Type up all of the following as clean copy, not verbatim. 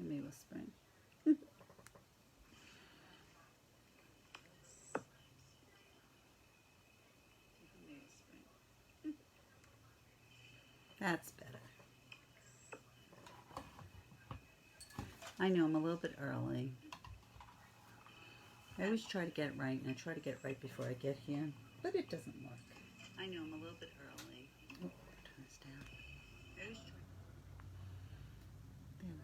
me whispering. That's better. I know I'm a little bit early. I always try to get it right, and I try to get it right before I get here, but it doesn't work. I know I'm a little bit early. Oh, turn this down. I always try. There we go.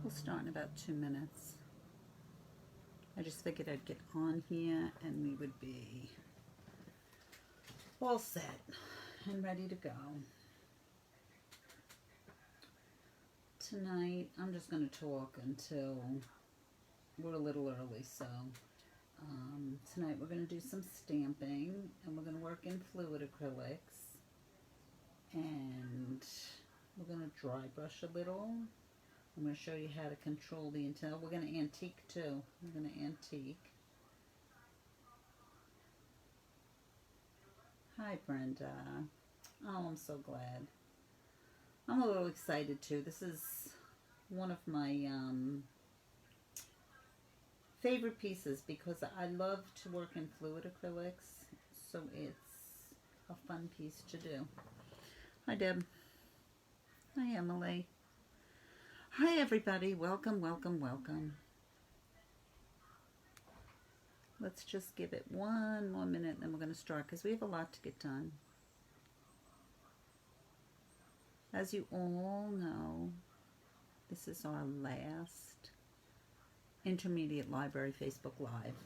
We'll start in about 2 minutes. I just figured I'd get on here and we would be all set and ready to go. Tonight, I'm just going to talk until we're a little early, so tonight we're going to do some stamping, and we're going to work in fluid acrylics, and we're going to dry brush a little. I'm going to show you how to control the intel. We're going to antique too. We're going to antique. Hi, Brenda. Oh, I'm so glad. I'm a little excited too. This is one of my favorite pieces because I love to work in fluid acrylics, so it's a fun piece to do. Hi, Deb. Hi, Emily. Hi, everybody. Welcome, welcome, welcome. Let's just give it 1 more minute, and then we're going to start because we have a lot to get done. As you all know, this is our last Intermediate Library Facebook Live.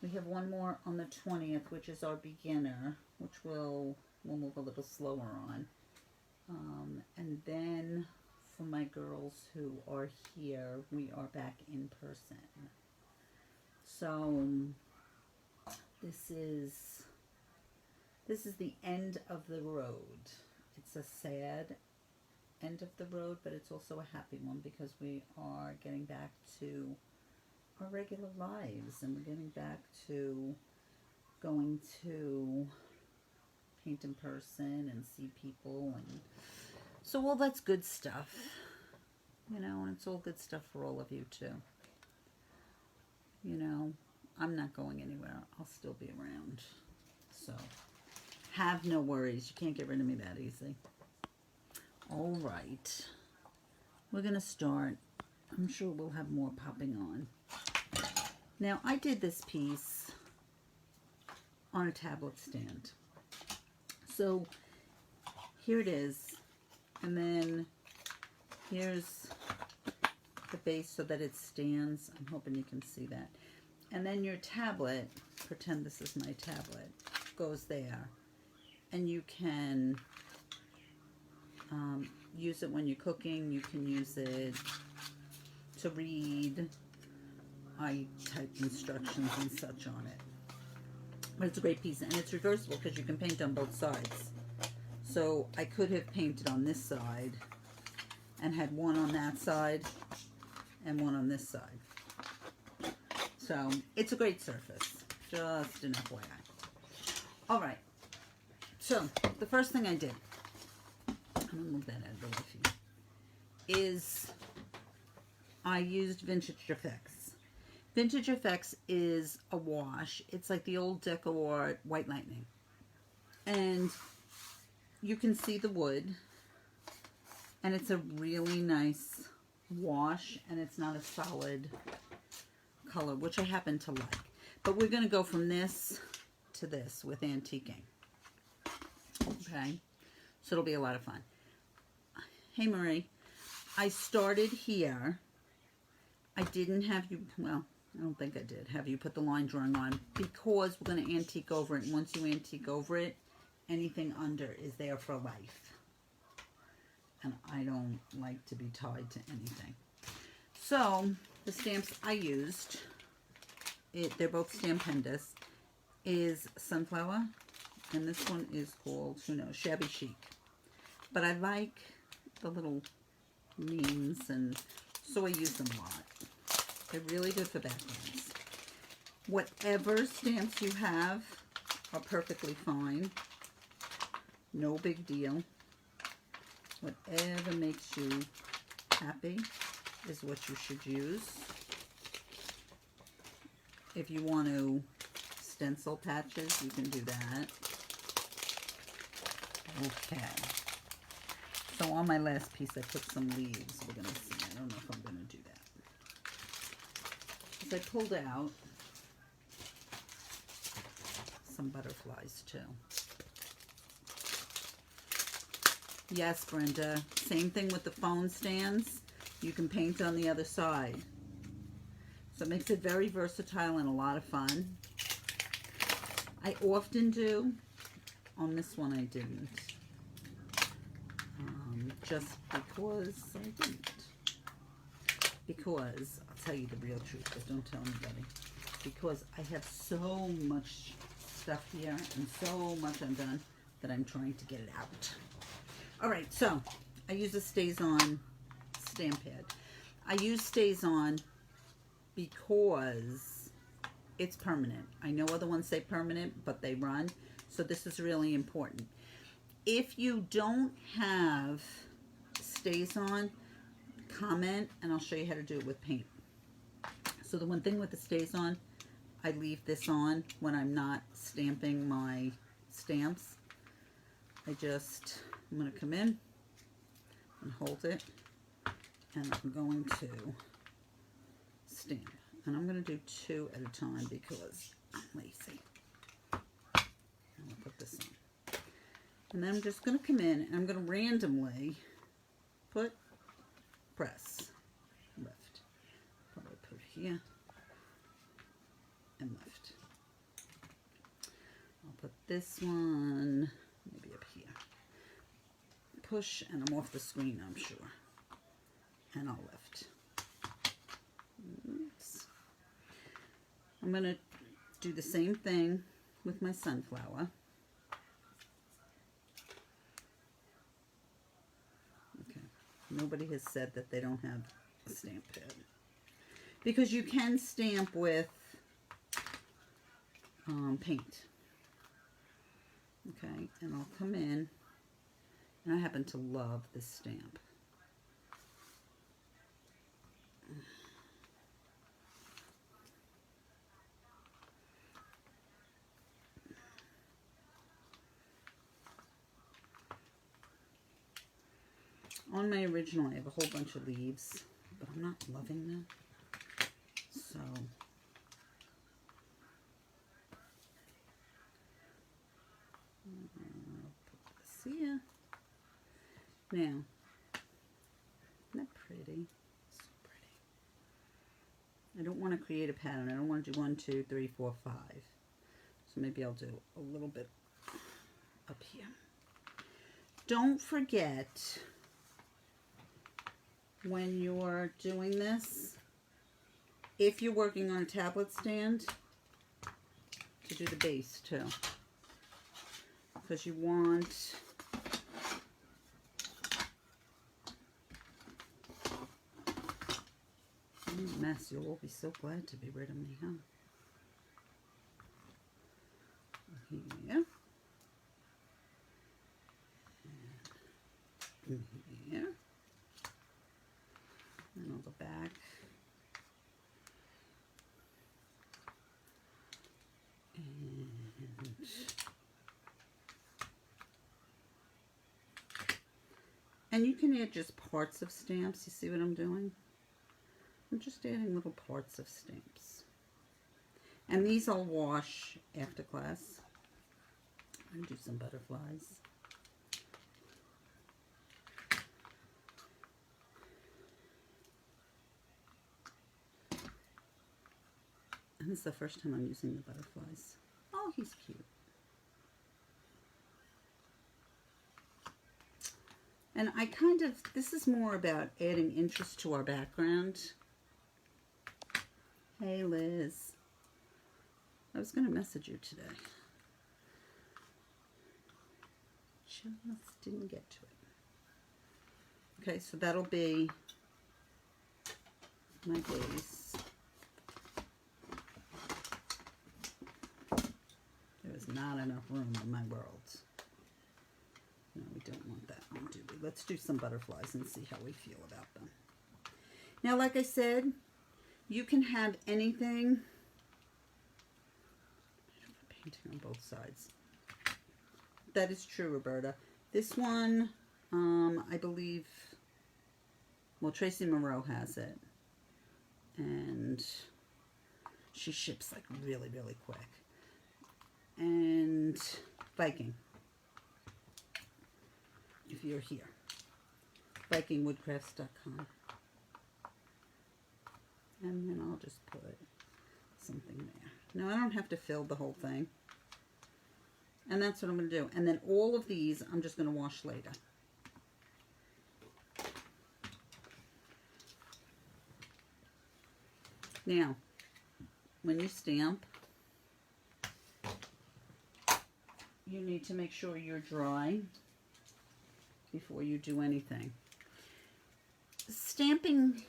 We have one more on the 20th, which is our beginner, which we'll move a little slower on. And then for my girls who are here, we are back in person. So this is the end of the road. It's a sad end of the road, but it's also a happy one because we are getting back to our regular lives, and we're getting back to going to paint in person and see people, and so all that's good stuff, you know, and it's all good stuff for all of you too. You know, I'm not going anywhere. I'll still be around, so have no worries. You can't get rid of me that easy. All right, we're gonna start. I'm sure we'll have more popping on. Now, I did this piece on a tablet stand. So here it is, and then here's the base so that it stands. I'm hoping you can see that. And then your tablet, pretend this is my tablet, goes there, and you can use it when you're cooking. You can use it to read. I typed instructions and such on it. But it's a great piece, and it's reversible because you can paint on both sides. So I could have painted on this side and had one on that side and one on this side. So it's a great surface, just an FYI. All right, so the first thing I did, I'm gonna move that out of the way for you, is I used Vintage Effects. Vintage Effects is a wash. It's like the old DecoArt White Lightning. And you can see the wood. And it's a really nice wash. And it's not a solid color, which I happen to like. But we're going to go from this to this with antiquing. Okay? So it'll be a lot of fun. Hey, Marie. I started here. I didn't have you, well, I don't think I did, have you put the line drawing on because we're going to antique over it. And once you antique over it, anything under is there for life. And I don't like to be tied to anything. So, the stamps I used, they're both Stampendous, is Sunflower. And this one is called, who knows, Shabby Chic. But I like the little memes, and so I use them a lot. They're really good for backgrounds. Whatever stamps you have are perfectly fine. No big deal. Whatever makes you happy is what you should use. If you want to stencil patches, you can do that. Okay. So on my last piece, I put some leaves. We're going to see. I don't know if I'm going to do that. Because I pulled out some butterflies too. Yes, Brenda. Same thing with the phone stands. You can paint on the other side. So it makes it very versatile and a lot of fun. I often do. On this one I didn't. Just because I didn't. Because, I'll tell you the real truth, but don't tell anybody. Because I have so much stuff here and so much undone that I'm trying to get it out. Alright, so I use a Stays On stamp pad. I use Stays On because it's permanent. I know other ones say permanent, but they run. So this is really important. If you don't have Stays On, comment and I'll show you how to do it with paint. So the one thing with the Stays On, I leave this on when I'm not stamping my stamps. I'm going to come in and hold it, and I'm going to stamp. And I'm going to do 2 at a time because I'm lazy. I'm going to put this on. And then I'm just going to come in and I'm going to randomly put, press, lift. Probably put here and lift. I'll put this one maybe up here. Push, and I'm off the screen, I'm sure. And I'll lift. Oops. I'm going to do the same thing with my sunflower. Okay. Nobody has said that they don't have a stamp pad. Because you can stamp with paint. Okay, and I'll come in. And I happen to love this stamp. On my original, I have a whole bunch of leaves, but I'm not loving them. So, I'll put this here. Now, isn't that pretty? So pretty. I don't want to create a pattern. I don't want to do 1, 2, 3, 4, 5. So maybe I'll do a little bit up here. Don't forget, when you're doing this, if you're working on a tablet stand, to do the base too. Because you want mess. You'll all be so glad to be rid of me, huh? Here. And here. And on the back. And you can add just parts of stamps. You see what I'm doing? I'm just adding little parts of stamps. And these I'll wash after class. I'm going to do some butterflies. And this is the first time I'm using the butterflies. Oh, he's cute. And I kind of, this is more about adding interest to our background. Hey, Liz. I was going to message you today. Just didn't get to it. Okay, so that'll be my base. not enough room in my world. No, we don't want that one, do we? Let's do some butterflies and see how we feel about them. Now, like I said, you can have anything. Painting on both sides. That is true, Roberta. This one, I believe, well, Tracy Moreau has it. And she ships like really, really quick. And Viking, if you're here. VikingWoodcrafts.com. And then I'll just put something there. Now, I don't have to fill the whole thing. And that's what I'm going to do. And then all of these, I'm just going to wash later. Now, when you stamp, you need to make sure you're dry before you do anything. Stamping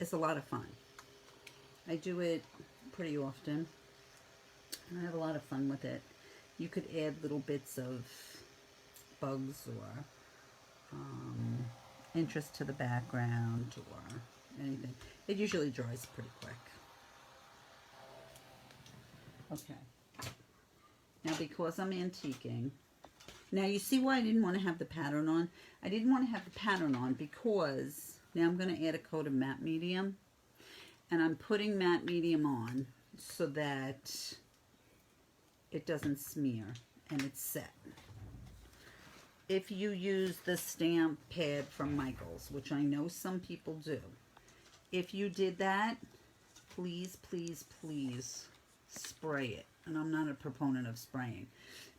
is a lot of fun. I do it pretty often, and I have a lot of fun with it. You could add little bits of bugs or interest to the background or anything. It usually dries pretty quick. Okay. Now, because I'm antiquing, now you see why I didn't want to have the pattern on? I didn't want to have the pattern on because now I'm going to add a coat of matte medium, and I'm putting matte medium on so that it doesn't smear and it's set. If you use the stamp pad from Michaels, which I know some people do, if you did that, please, please, please spray it. And I'm not a proponent of spraying,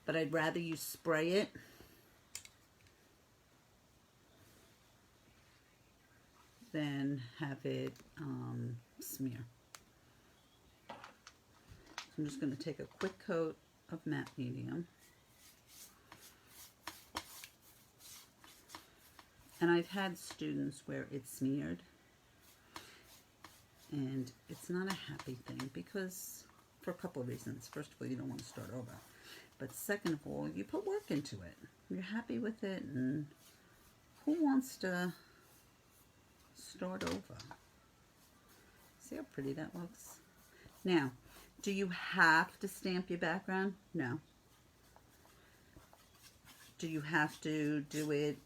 but I'd rather you spray it than have it smear. So I'm just going to take a quick coat of matte medium. And I've had students where it's smeared, and it's not a happy thing because, for a couple of reasons. First of all, you don't want to start over. But second of all, you put work into it. You're happy with it, and who wants to start over? See how pretty that looks? Now, do you have to stamp your background? No. Do you have to do it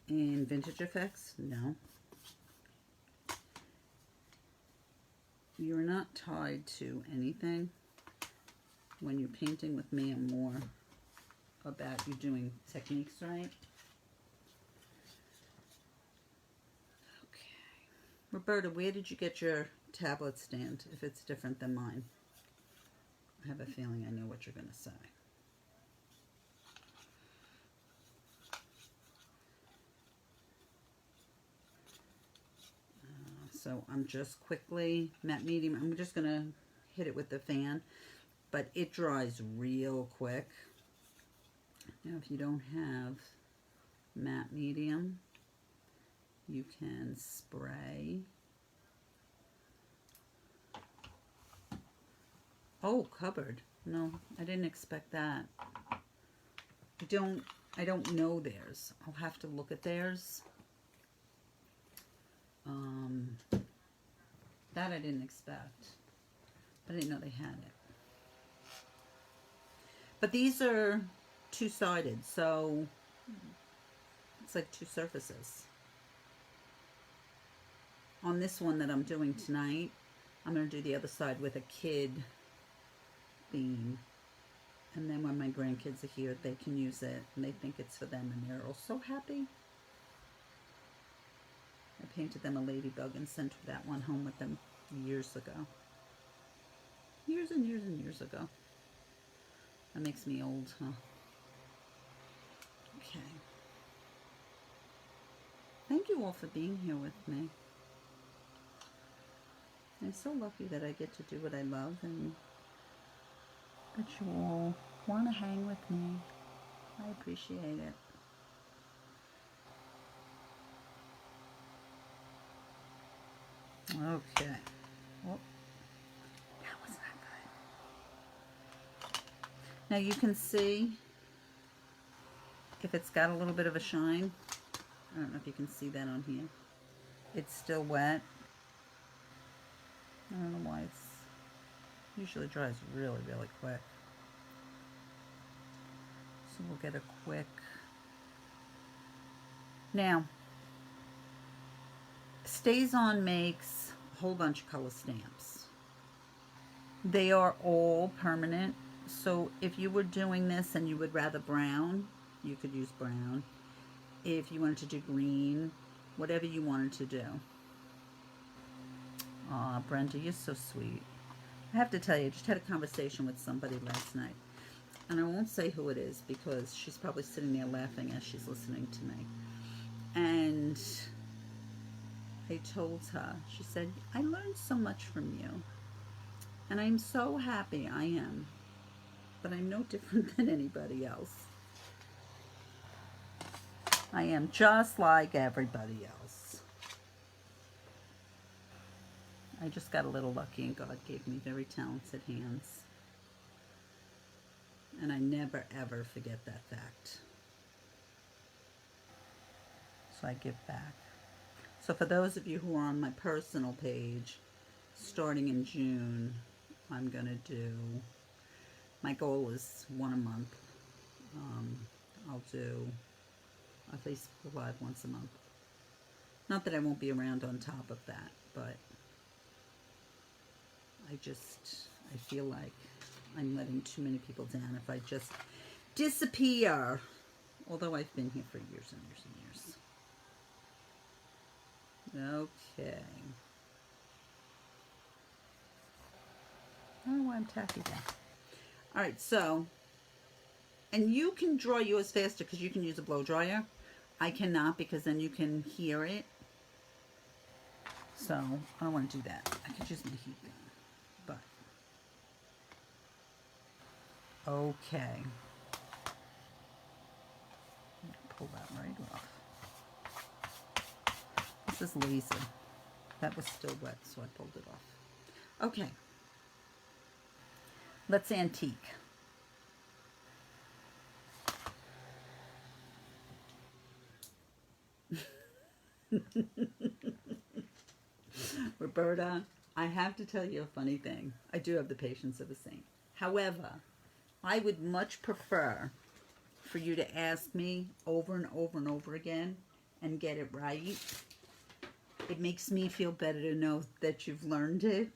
in Vintage Effects? No. You're not tied to anything. When you're painting with me, I'm more about you doing techniques right. Okay. Roberta, where did you get your tablet stand if it's different than mine? I have a feeling I know what you're going to say. So I'm just quickly, matte medium, I'm just going to hit it with the fan, but it dries real quick. Now, if you don't have matte medium, you can spray. Oh, cupboard. No, I didn't expect that. I don't know theirs. I'll have to look at theirs. That I didn't expect. I didn't know they had it. But these are two-sided, so it's like two surfaces. On this one that I'm doing tonight, I'm going to do the other side with a kid theme. And then when my grandkids are here, they can use it, and they think it's for them, and they're all so happy. I painted them a ladybug and sent that one home with them years ago. Years and years and years ago. That makes me old, huh? Okay. Thank you all for being here with me. I'm so lucky that I get to do what I love and that you all want to hang with me. I appreciate it. Okay. Well, that was not good. Now you can see if it's got a little bit of a shine. I don't know if you can see that on here. It's still wet. I don't know why it's usually dries really, really quick. So we'll get a quick. Now, StazOn makes a whole bunch of color stamps. They are all permanent. So if you were doing this and you would rather brown, you could use brown. If you wanted to do green, whatever you wanted to do. Aw, Brenda, you're so sweet. I have to tell you, I just had a conversation with somebody last night. And I won't say who it is because she's probably sitting there laughing as she's listening to me. And I told her, she said, I learned so much from you. And I'm so happy I am. But I'm no different than anybody else. I am just like everybody else. I just got a little lucky and God gave me very talented hands. And I never ever forget that fact. So I give back. So for those of you who are on my personal page, starting in June, I'm going to do, my goal is 1 a month. I'll do at least 5 once a month. Not that I won't be around on top of that, but I feel like I'm letting too many people down if I just disappear. Although I've been here for years and years and years. Okay. I don't know why I'm tacky there. Alright, so, and you can draw yours faster because you can use a blow dryer. I cannot because then you can hear it. So, I don't want to do that. I could use my heat gun. But, okay. Pull that right off. This is lazy. That was still wet, so I pulled it off. Okay. Let's antique. Roberta, I have to tell you a funny thing. I do have the patience of a saint. However, I would much prefer for you to ask me over and over and over again and get it right. It makes me feel better to know that you've learned it.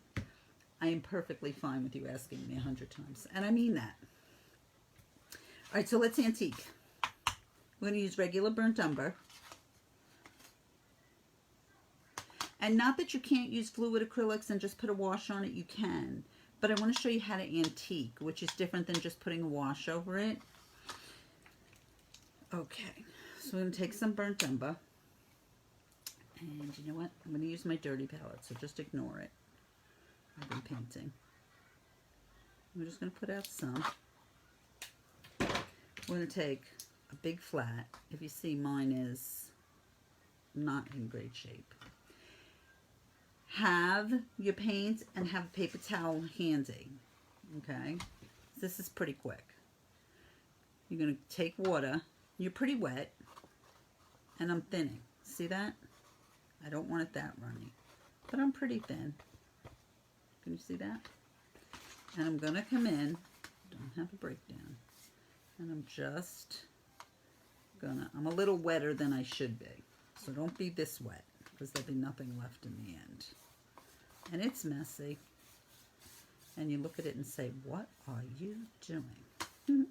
I am perfectly fine with you asking me 100 times. And I mean that. All right, so let's antique. We're going to use regular burnt umber. And not that you can't use fluid acrylics and just put a wash on it, you can. But I want to show you how to antique, which is different than just putting a wash over it. Okay, so we're going to take some burnt umber. And you know what? I'm going to use my dirty palette, so just ignore it. I've been painting. I'm just going to put out some. We're going to take a big flat. If you see, mine is not in great shape. Have your paint and have a paper towel handy. Okay? This is pretty quick. You're going to take water. You're pretty wet. And I'm thinning. See that? I don't want it that runny. But I'm pretty thin. Can you see that? And I'm going to come in. Don't have a breakdown. And I'm just going to... I'm a little wetter than I should be. So don't be this wet. Because there'll be nothing left in the end. And it's messy. And you look at it and say, what are you doing? And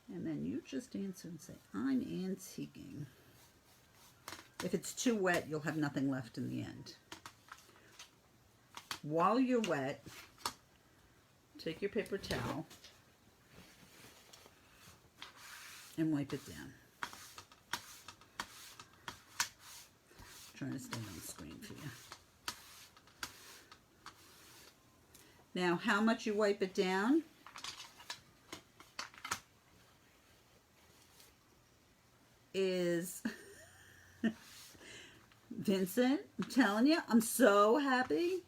then you just answer and say, I'm antiquing. If it's too wet, you'll have nothing left in the end. While you're wet, take your paper towel and wipe it down. Trying to stay on the screen for you. Now, how much you wipe it down? Is Vincent, I'm telling you, I'm so happy.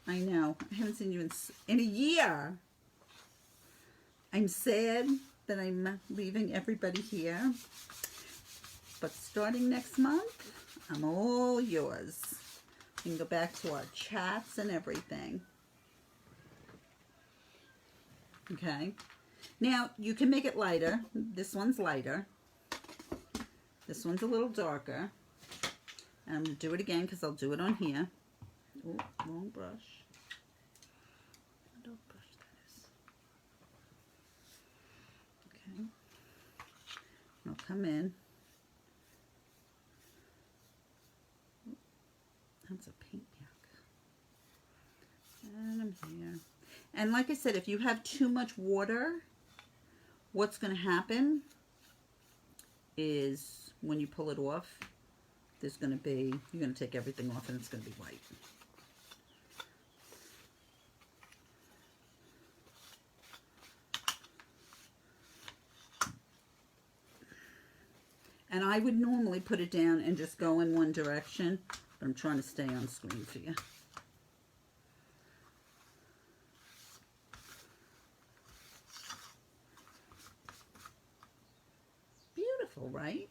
I know. I haven't seen you in a year. I'm sad that I'm leaving everybody here, but starting next month, I'm all yours. You can go back to our chats and everything. Okay. Now, you can make it lighter. This one's lighter. This one's a little darker. And I'm going to do it again because I'll do it on here. Oh, wrong brush. Don't brush that is. Okay. I'll come in. That's a paint yuck. And I'm here. And like I said, if you have too much water, what's going to happen is when you pull it off, there's going to be, you're going to take everything off and it's going to be white. And I would normally put it down and just go in one direction, but I'm trying to stay on screen for you. Beautiful, right?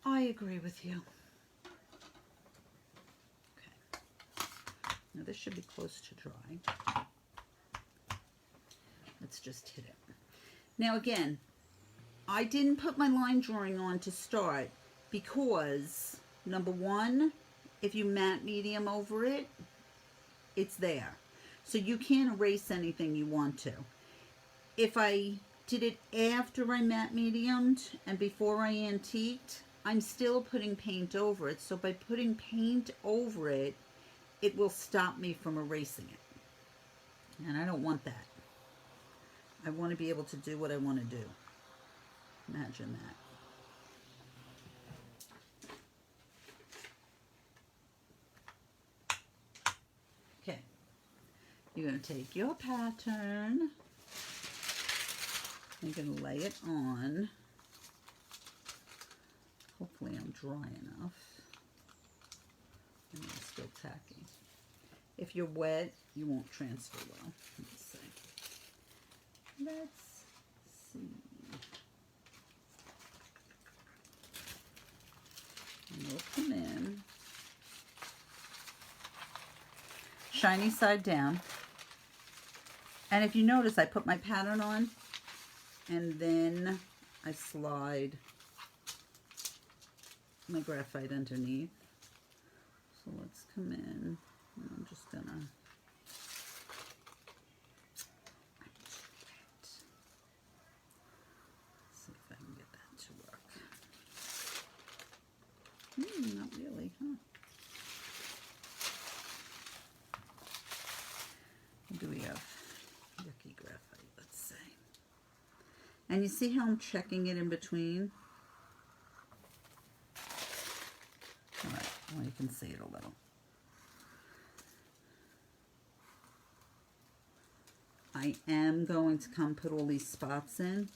I agree with you. Okay. Now this should be close to dry. Let's just hit it. Now again, I didn't put my line drawing on to start because, number one, if you matte medium over it, it's there. So you can't erase anything you want to. If I did it after I matte mediumed and before I antiqued, I'm still putting paint over it. So by putting paint over it, it will stop me from erasing it. And I don't want that. I want to be able to do what I want to do. Imagine that. Okay. You're going to take your pattern. You're going to lay it on. Hopefully I'm dry enough. And it's still tacky. If you're wet, you won't transfer well. Let's see. Let's see. And we'll come in. Shiny side down. And if you notice, I put my pattern on and then I slide my graphite underneath. So let's come in. I'm just gonna see if I can get that to work. Not really, huh? What do we have? Yucky graphite, let's say. And you see how I'm checking it in between? Alright, well you can see it a little. I am going to come put all these spots in.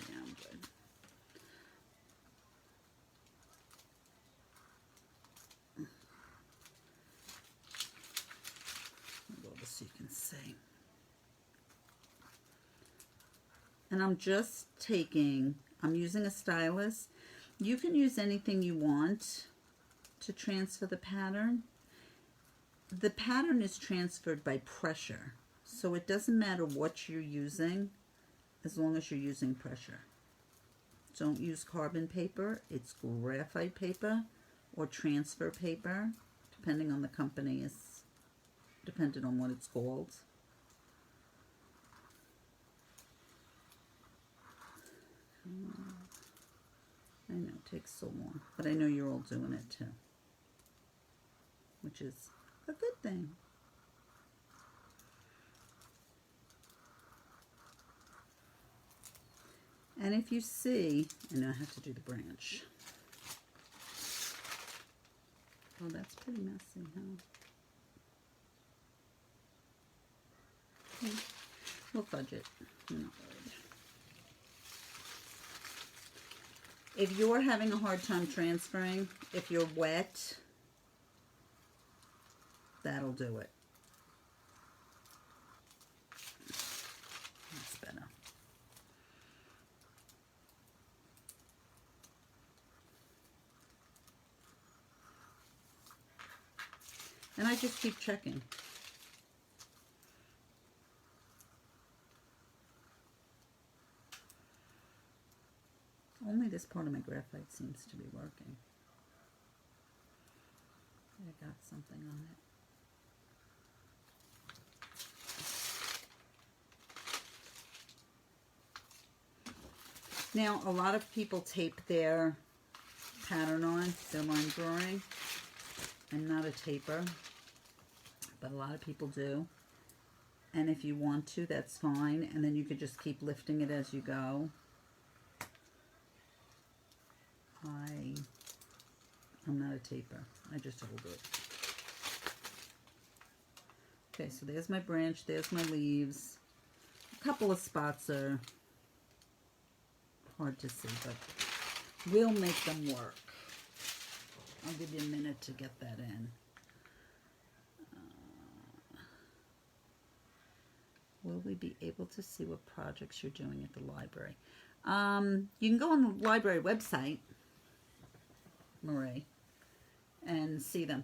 Yeah, I'm good. I'll go so you can see. And I'm just taking, I'm using a stylus. You can use anything you want to transfer the pattern. The pattern is transferred by pressure, so it doesn't matter what you're using as long as you're using pressure. Don't use carbon paper. It's graphite paper or transfer paper, depending on the company, is dependent on what it's called. I know it takes so long, but I know you're all doing it too, which is a good thing. And if you see, I know I have to do the branch. Oh, that's pretty messy, huh? We'll fudge it. I'm not worried. If you're having a hard time transferring, if you're wet, that'll do it. That's better. And I just keep checking. Only this part of my graphite seems to be working. I got something on it. Now, a lot of people tape their pattern on, their line drawing. I'm not a taper, but a lot of people do. And if you want to, that's fine. And then you could just keep lifting it as you go. I'm not a taper. I just hold it. Okay, so there's my branch. There's my leaves. A couple of spots are hard to see, but we'll make them work. I'll give you a minute to get that in. Will we be able to see what projects you're doing at the library? You can go on the library website, Marie, and see them.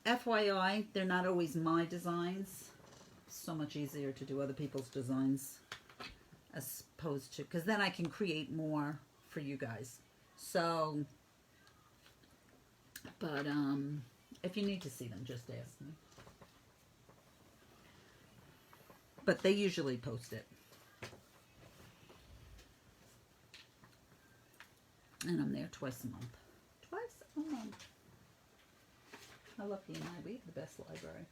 FYI, they're not always my designs. So much easier to do other people's designs as opposed to, because then I can create more for you guys. So, but if you need to see them, just ask me. But they usually post it. And I'm there twice a month. Twice a month. How lucky am I? We have the best library.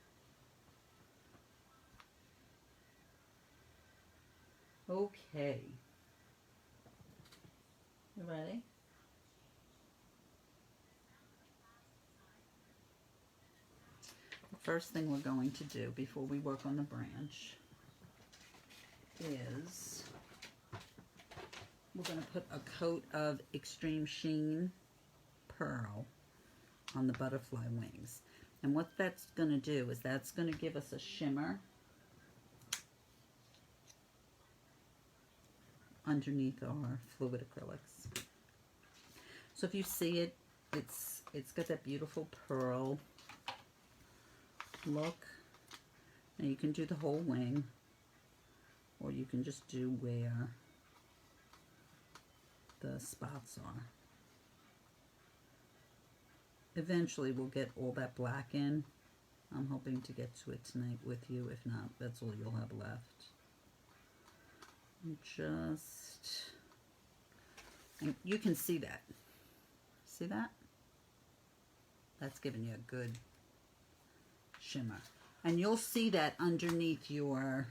Okay. You ready? The first thing we're going to do before we work on the branch is we're going to put a coat of Extreme Sheen Pearl on the butterfly wings. And what that's going to do is that's going to give us a shimmer underneath our fluid acrylics. So if you see it, it's got that beautiful pearl look. Now you can do the whole wing, or you can just do where the spots are. Eventually we'll get all that black in. I'm hoping to get to it tonight with you. If not, that's all you'll have left. And you can see that. See that? That's giving you a good shimmer. And you'll see that underneath your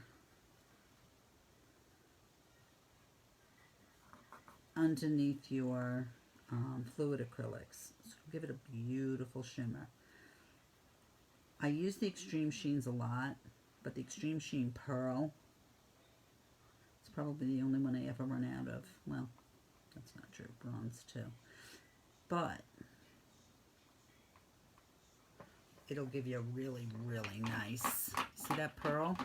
fluid acrylics. So give it a beautiful shimmer. I use the Extreme Sheens a lot, but the Extreme Sheen Pearl, it's probably the only one I ever run out of. Well, that's not true. Bronze too. But it'll give you a really, really nice, see that pearl?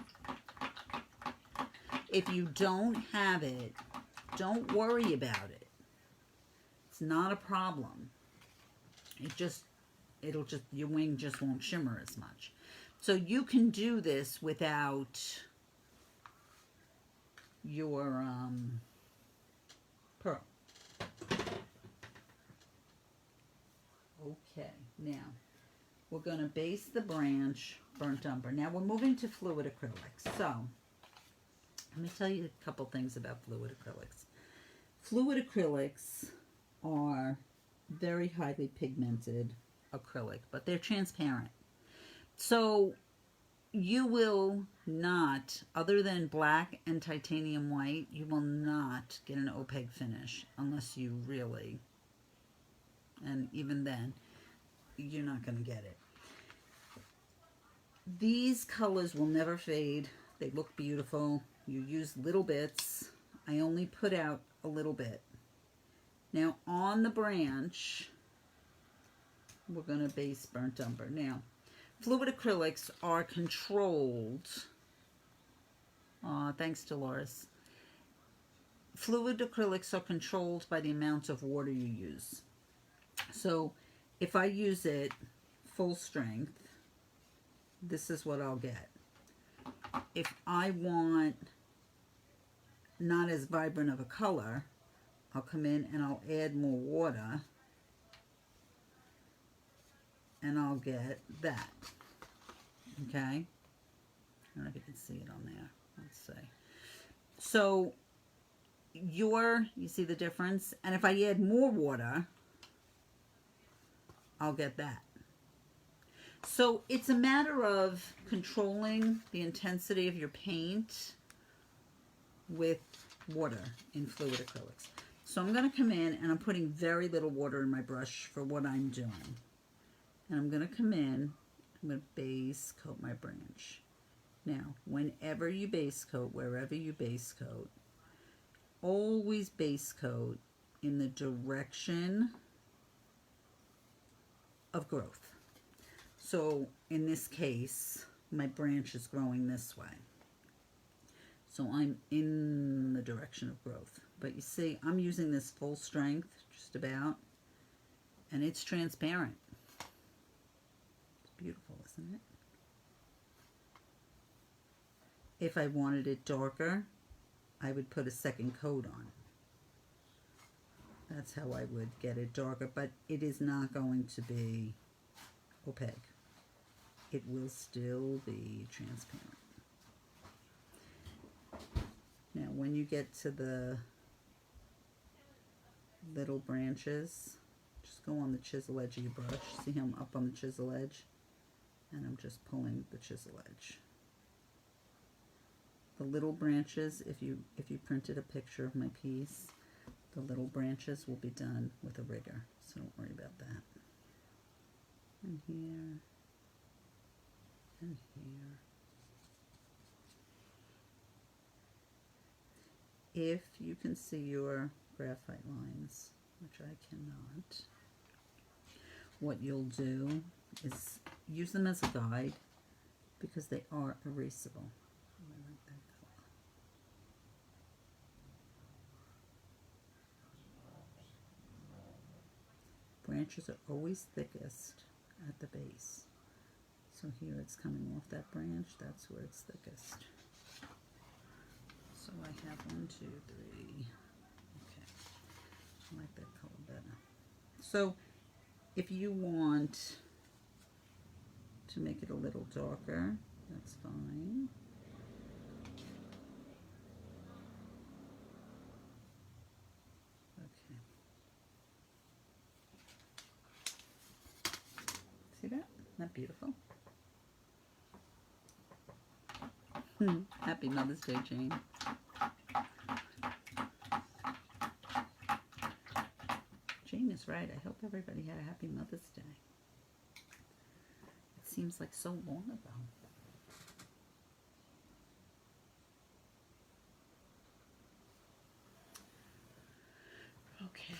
If you don't have it, don't worry about it. It's not a problem. Your wing just won't shimmer as much. So you can do this without your pearl. Okay, now we're going to base the branch burnt umber. Now we're moving to fluid acrylics. So let me tell you a couple things about fluid acrylics. Fluid acrylics are very highly pigmented acrylic, but they're transparent. So you will not, other than black and titanium white, you will not get an opaque finish unless you really, and even then, you're not going to get it. These colors will never fade. They look beautiful. You use little bits. I only put out a little bit. Now on the branch, we're going to base burnt umber. Now, fluid acrylics are controlled. Thanks, Dolores. Fluid acrylics are controlled by the amount of water you use. So if I use it full strength, this is what I'll get. If I want not as vibrant of a color, I'll come in and I'll add more water, and I'll get that. Okay? I don't know if you can see it on there. Let's see. So you see the difference? And if I add more water, I'll get that. So it's a matter of controlling the intensity of your paint with water in fluid acrylics. So I'm going to come in and I'm putting very little water in my brush for what I'm doing. And I'm going to come in, I'm going to base coat my branch. Now, whenever you base coat, wherever you base coat, always base coat in the direction of growth. So in this case, my branch is growing this way. So I'm in the direction of growth. But you see, I'm using this full strength, just about, and it's transparent. It's beautiful, isn't it? If I wanted it darker, I would put a second coat on. That's how I would get it darker, but it is not going to be opaque. It will still be transparent. Now, when you get to the little branches, just go on the chisel edge of your brush. See how I'm up on the chisel edge? And I'm just pulling the chisel edge. The little branches, if you printed a picture of my piece, the little branches will be done with a rigger, so don't worry about that. And here, and here. If you can see your graphite lines, which I cannot, what you'll do is use them as a guide because they are erasable. Branches are always thickest at the base. So here it's coming off that branch, that's where it's thickest. So I have 1, 2, 3. Okay, I like that color better. So if you want to make it a little darker, that's fine. Okay. See that? Isn't that beautiful? Happy Mother's Day, Jane. Jane is right. I hope everybody had a happy Mother's Day. It seems like so long ago. Okay.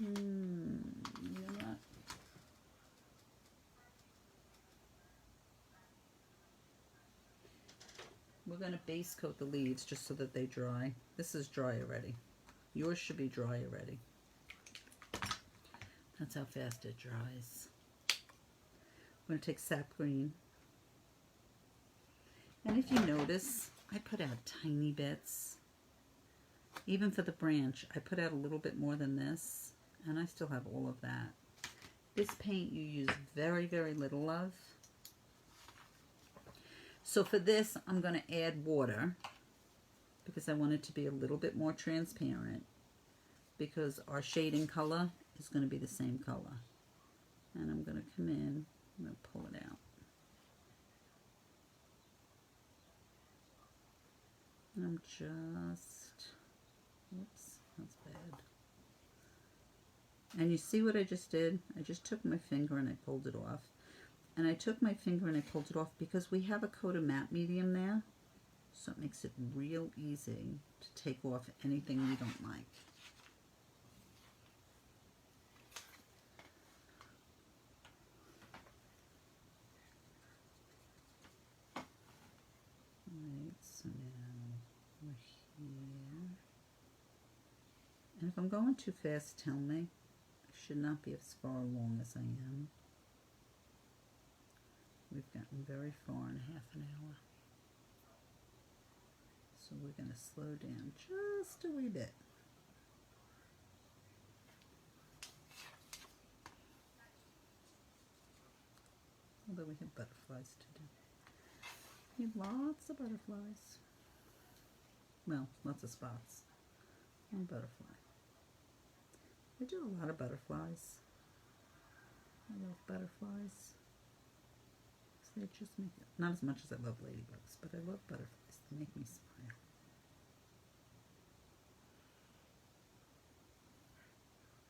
You know what? We're going to base coat the leaves just so that they dry. This is dry already. Yours should be dry already. That's how fast it dries. I'm going to take sap green. And if you notice, I put out tiny bits. Even for the branch, I put out a little bit more than this. And I still have all of that. This paint you use very, very little of. So for this, I'm going to add water because I want it to be a little bit more transparent because our shading color is going to be the same color. And I'm going to come in, I'm going to pull it out. And I'm just, oops, that's bad. And you see what I just did? I just took my finger and I pulled it off. And I took my finger and I pulled it off because we have a coat of matte medium there. So it makes it real easy to take off anything we don't like. Right, so now we're here. And if I'm going too fast, tell me. I should not be as far along as I am. We've gotten very far in half an hour. So we're going to slow down just a wee bit. Although we have butterflies to do. We have lots of butterflies. Well, lots of spots. One butterfly. I do a lot of butterflies. I love butterflies. They just make it, not as much as I love ladybugs, but I love butterflies. They make me smile.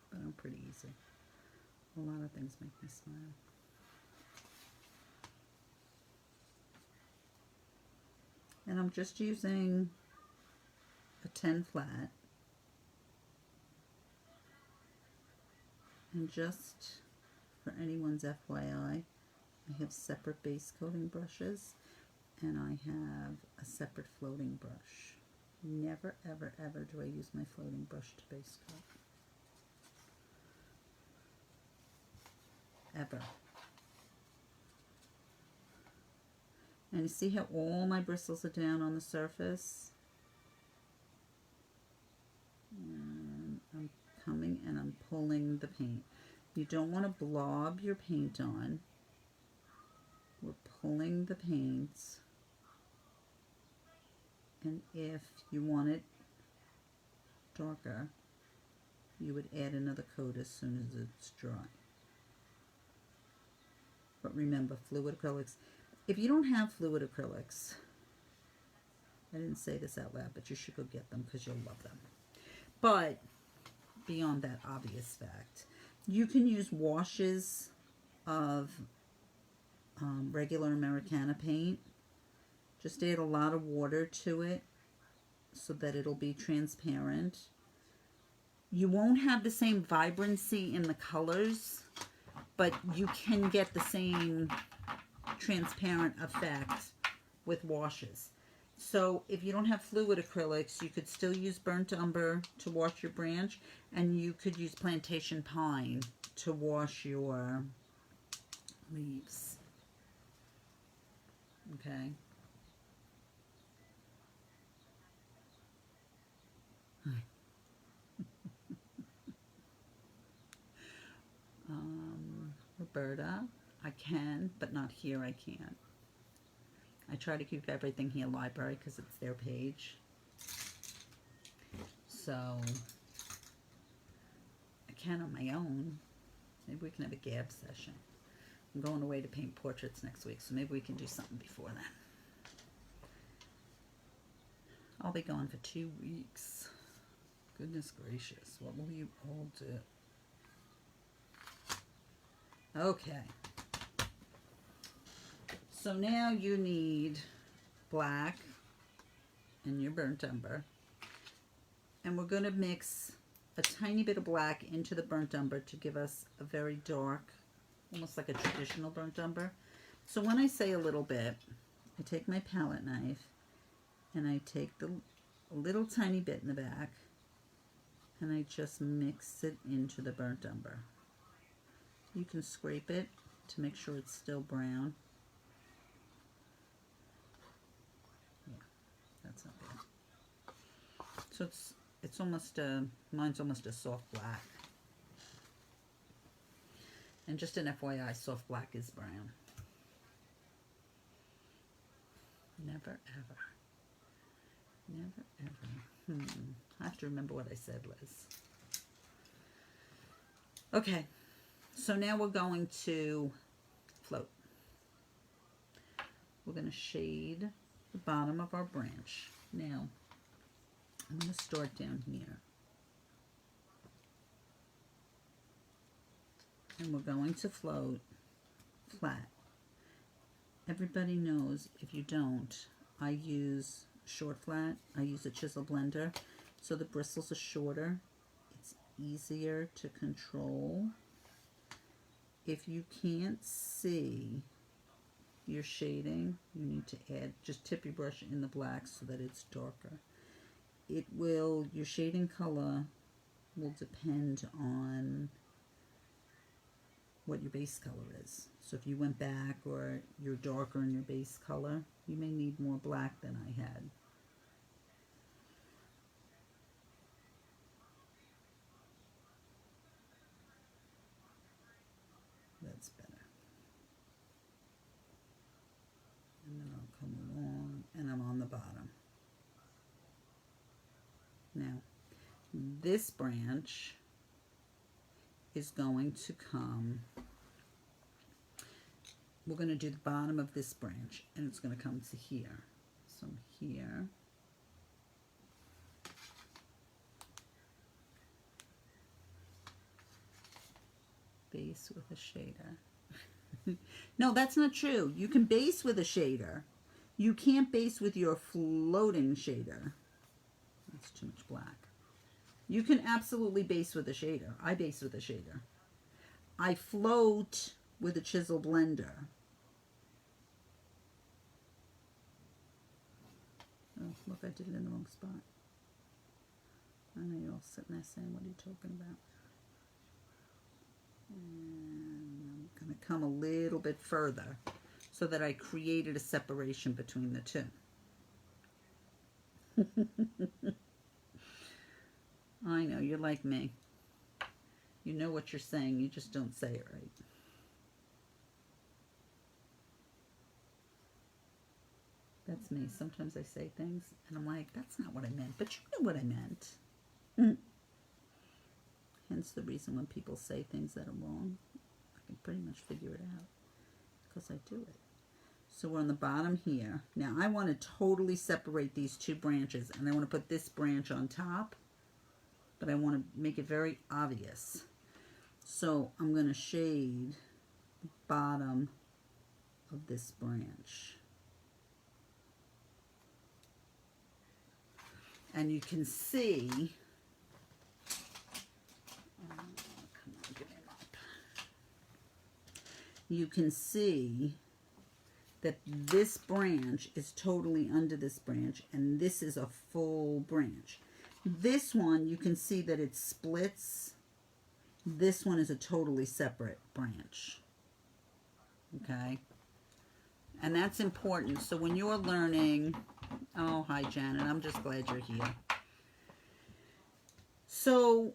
But I'm pretty easy. A lot of things make me smile. And I'm just using a 10 flat. And just for anyone's FYI, I have separate base coating brushes, and I have a separate floating brush. Never, ever, ever do I use my floating brush to base coat. Ever. And you see how all my bristles are down on the surface? And I'm coming and I'm pulling the paint. You don't want to blob your paint on. We're pulling the paint, and if you want it darker, you would add another coat as soon as it's dry. But remember, fluid acrylics, if you don't have fluid acrylics, I didn't say this out loud, but you should go get them because you'll love them. But beyond that obvious fact, you can use washes of regular Americana paint. Just add a lot of water to it so that it'll be transparent. You won't have the same vibrancy in the colors, but you can get the same transparent effect with washes. So if you don't have fluid acrylics, you could still use burnt umber to wash your branch, and you could use plantation pine to wash your leaves. Okay. Roberta, I can, but not here I can't. I try to keep everything here library because it's their page. So I can on my own. Maybe we can have a gab session. I'm going away to paint portraits next week, so maybe we can do something before then. I'll be gone for 2 weeks. Goodness gracious, what will you all do? Okay. So now you need black and your burnt umber. And we're going to mix a tiny bit of black into the burnt umber to give us a very dark, almost like a traditional burnt umber. So when I say a little bit, I take my palette knife and I take the little tiny bit in the back and I just mix it into the burnt umber. You can scrape it to make sure it's still brown. Yeah, that's not bad. So it's almost mine's almost a soft black. And just an FYI, soft black is brown. Never ever. Never ever. I have to remember what I said, Liz. Okay, so now we're going to float. We're going to shade the bottom of our branch. Now, I'm going to start down here. And we're going to float flat. Everybody knows, if you don't, I use short flat. I use a chisel blender, so the bristles are shorter. It's easier to control. If you can't see your shading, you need to add, just tip your brush in the black so that it's darker. It will, your shading color will depend on what your base color is. So if you went back or you're darker in your base color, you may need more black than I had. That's better. And then I'll come along and I'm on the bottom. Now, this branch is going to come, we're going to do the bottom of this branch, and it's going to come to here. So here, base with a shader. No, that's not true. You can base with a shader. You can't base with your floating shader. That's too much black. You can absolutely base with a shader. I base with a shader. I float with a chisel blender. Oh, look, I did it in the wrong spot. I know you're all sitting there saying, what are you talking about? And I'm going to come a little bit further so that I created a separation between the two. I know, you're like me. You know what you're saying, you just don't say it right. That's me. Sometimes I say things and I'm like, that's not what I meant, but you know what I meant. Hence the reason when people say things that are wrong, I can pretty much figure it out because I do it. So we're on the bottom here. Now I want to totally separate these two branches, and I want to put this branch on top, but I want to make it very obvious. So I'm going to shade the bottom of this branch. And you can see, come on, give me a mop. You can see that this branch is totally under this branch, and this is a full branch. This one, you can see that it splits. This one is a totally separate branch. Okay? And that's important. So when you're learning, oh, hi, Janet. I'm just glad you're here. So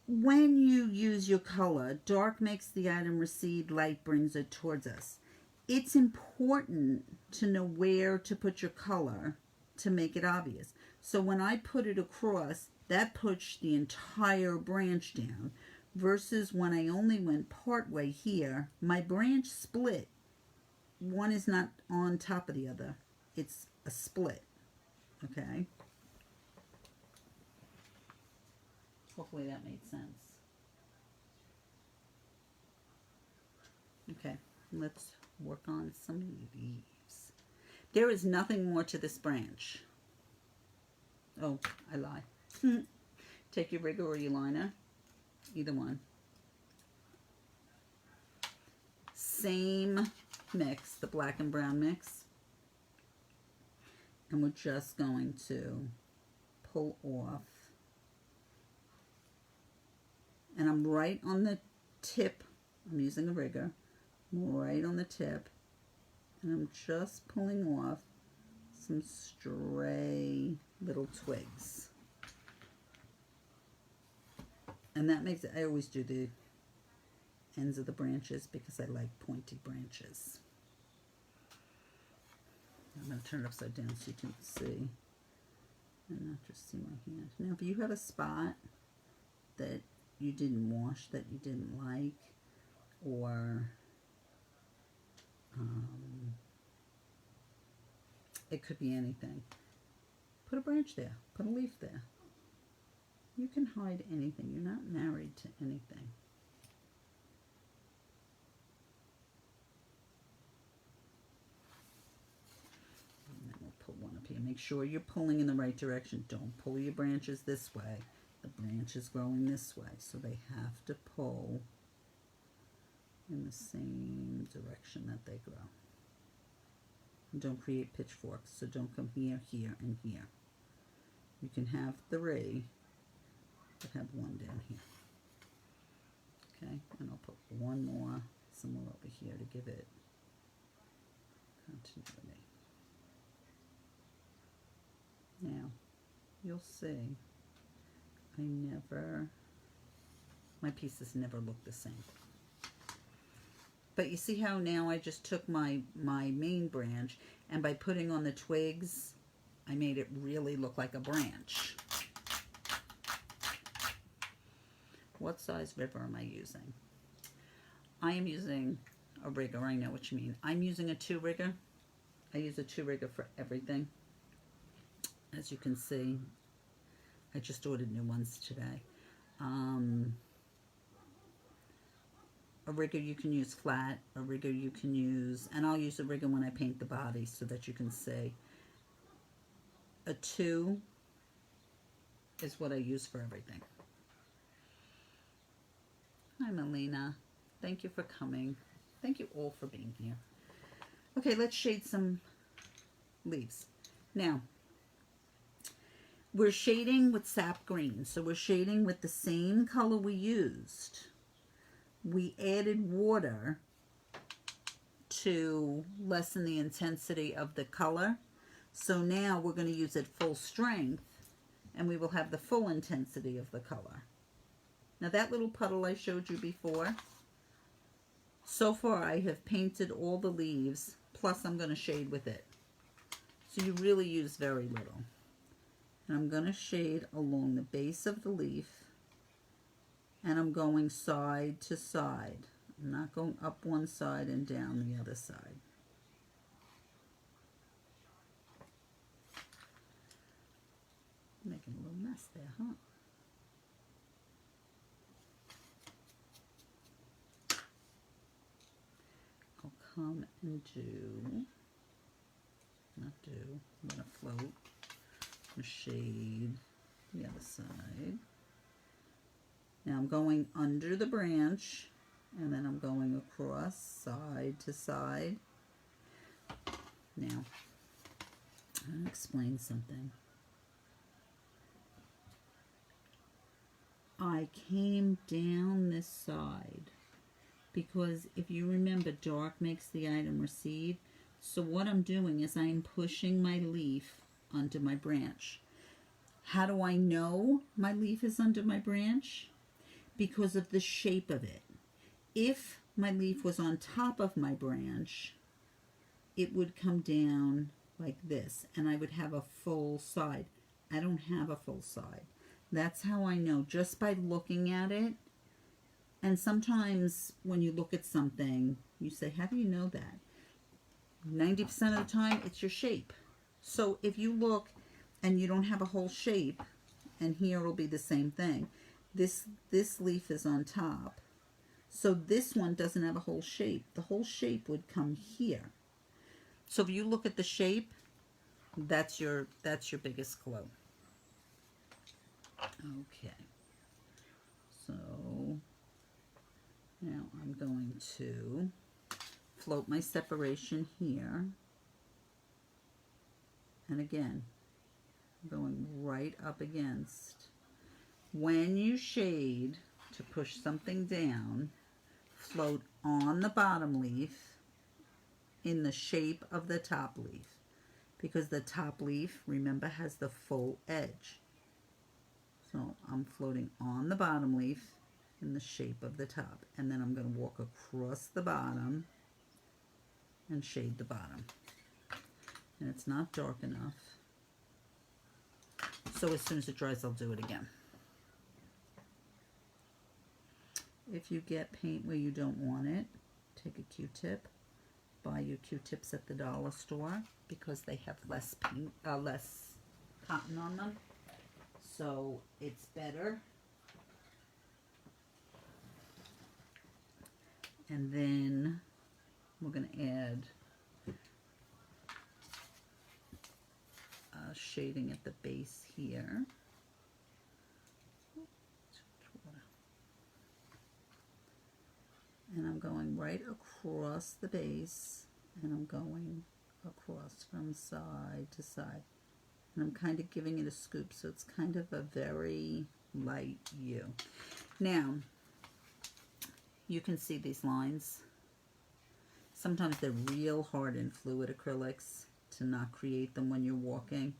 when you use your color, dark makes the item recede, light brings it towards us. It's important to know where to put your color to make it obvious. So when I put it across, that pushed the entire branch down, versus when I only went part way here, my branch split. One is not on top of the other. It's a split. Okay? Hopefully that made sense. Okay, let's work on some leaves. There is nothing more to this branch. Oh, I lie. Take your rigger or your liner, either one. Same mix, the black and brown mix. And we're just going to pull off. And I'm right on the tip. I'm using a rigger. I'm right on the tip. And I'm just pulling off some stray little twigs. And that makes it, I always do the ends of the branches because I like pointy branches. I'm going to turn it upside down so you can see and not just see my hand. Now if you have a spot that you didn't wash, that you didn't like, or it could be anything, put a branch there, put a leaf there. You can hide anything. You're not married to anything. Make sure you're pulling in the right direction. Don't pull your branches this way. The branch is growing this way, so they have to pull in the same direction that they grow. And don't create pitchforks, so don't come here, here, and here. You can have 3, but have 1 down here. Okay, and I'll put 1 more somewhere over here to give it continuity. Now, you'll see, my pieces never look the same. But you see how now I just took my main branch, and by putting on the twigs, I made it really look like a branch. What size river am I using? I am using a rigger. I know what you mean. I'm using a 2 rigger. I use a 2 rigger for everything. As you can see, I just ordered new ones today. A rigger you can use flat, a rigger you can use, and I'll use a rigger when I paint the body so that you can see. A 2 is what I use for everything. Hi, Melina. Thank you for coming. Thank you all for being here. Okay, let's shade some leaves. Now, we're shading with sap green, so we're shading with the same color we used. We added water to lessen the intensity of the color. So now we're going to use it full strength, and we will have the full intensity of the color. Now that little puddle I showed you before, so far I have painted all the leaves, plus I'm going to shade with it. So you really use very little. And I'm going to shade along the base of the leaf, and I'm going side to side. I'm not going up one side and down the other side. Making a little mess there, huh? I'll come and I'm going to float. Shade the other side. Now I'm going under the branch, and then I'm going across side to side. Now, I'm going to explain something. I came down this side because if you remember, dark makes the item recede. So what I'm doing is I'm pushing my leaf under my branch. How do I know my leaf is under my branch? Because of the shape of it. If my leaf was on top of my branch, it would come down like this, and I would have a full side. I don't have a full side. That's how I know, just by looking at it. And sometimes when you look at something, you say, how do you know that? 90% of the time, it's your shape. So if you look and you don't have a whole shape, and here it'll be the same thing. This leaf is on top. So this one doesn't have a whole shape. The whole shape would come here. So if you look at the shape, that's your biggest clue. Okay. So now I'm going to float my separation here. And again, going right up against. When you shade to push something down, float on the bottom leaf in the shape of the top leaf, because the top leaf, remember, has the full edge. So I'm floating on the bottom leaf in the shape of the top, and then I'm going to walk across the bottom and shade the bottom. And it's not dark enough, so as soon as it dries, I'll do it again. If you get paint where you don't want it, take a Q-tip. Buy your Q-tips at the dollar store because they have less paint, less cotton on them, so it's better. And then we're going to add shading at the base here. And I'm going right across the base, and I'm going across from side to side. And I'm kind of giving it a scoop, so it's kind of a very light hue. Now, you can see these lines. Sometimes they're real hard in fluid acrylics to not create them when you're walking.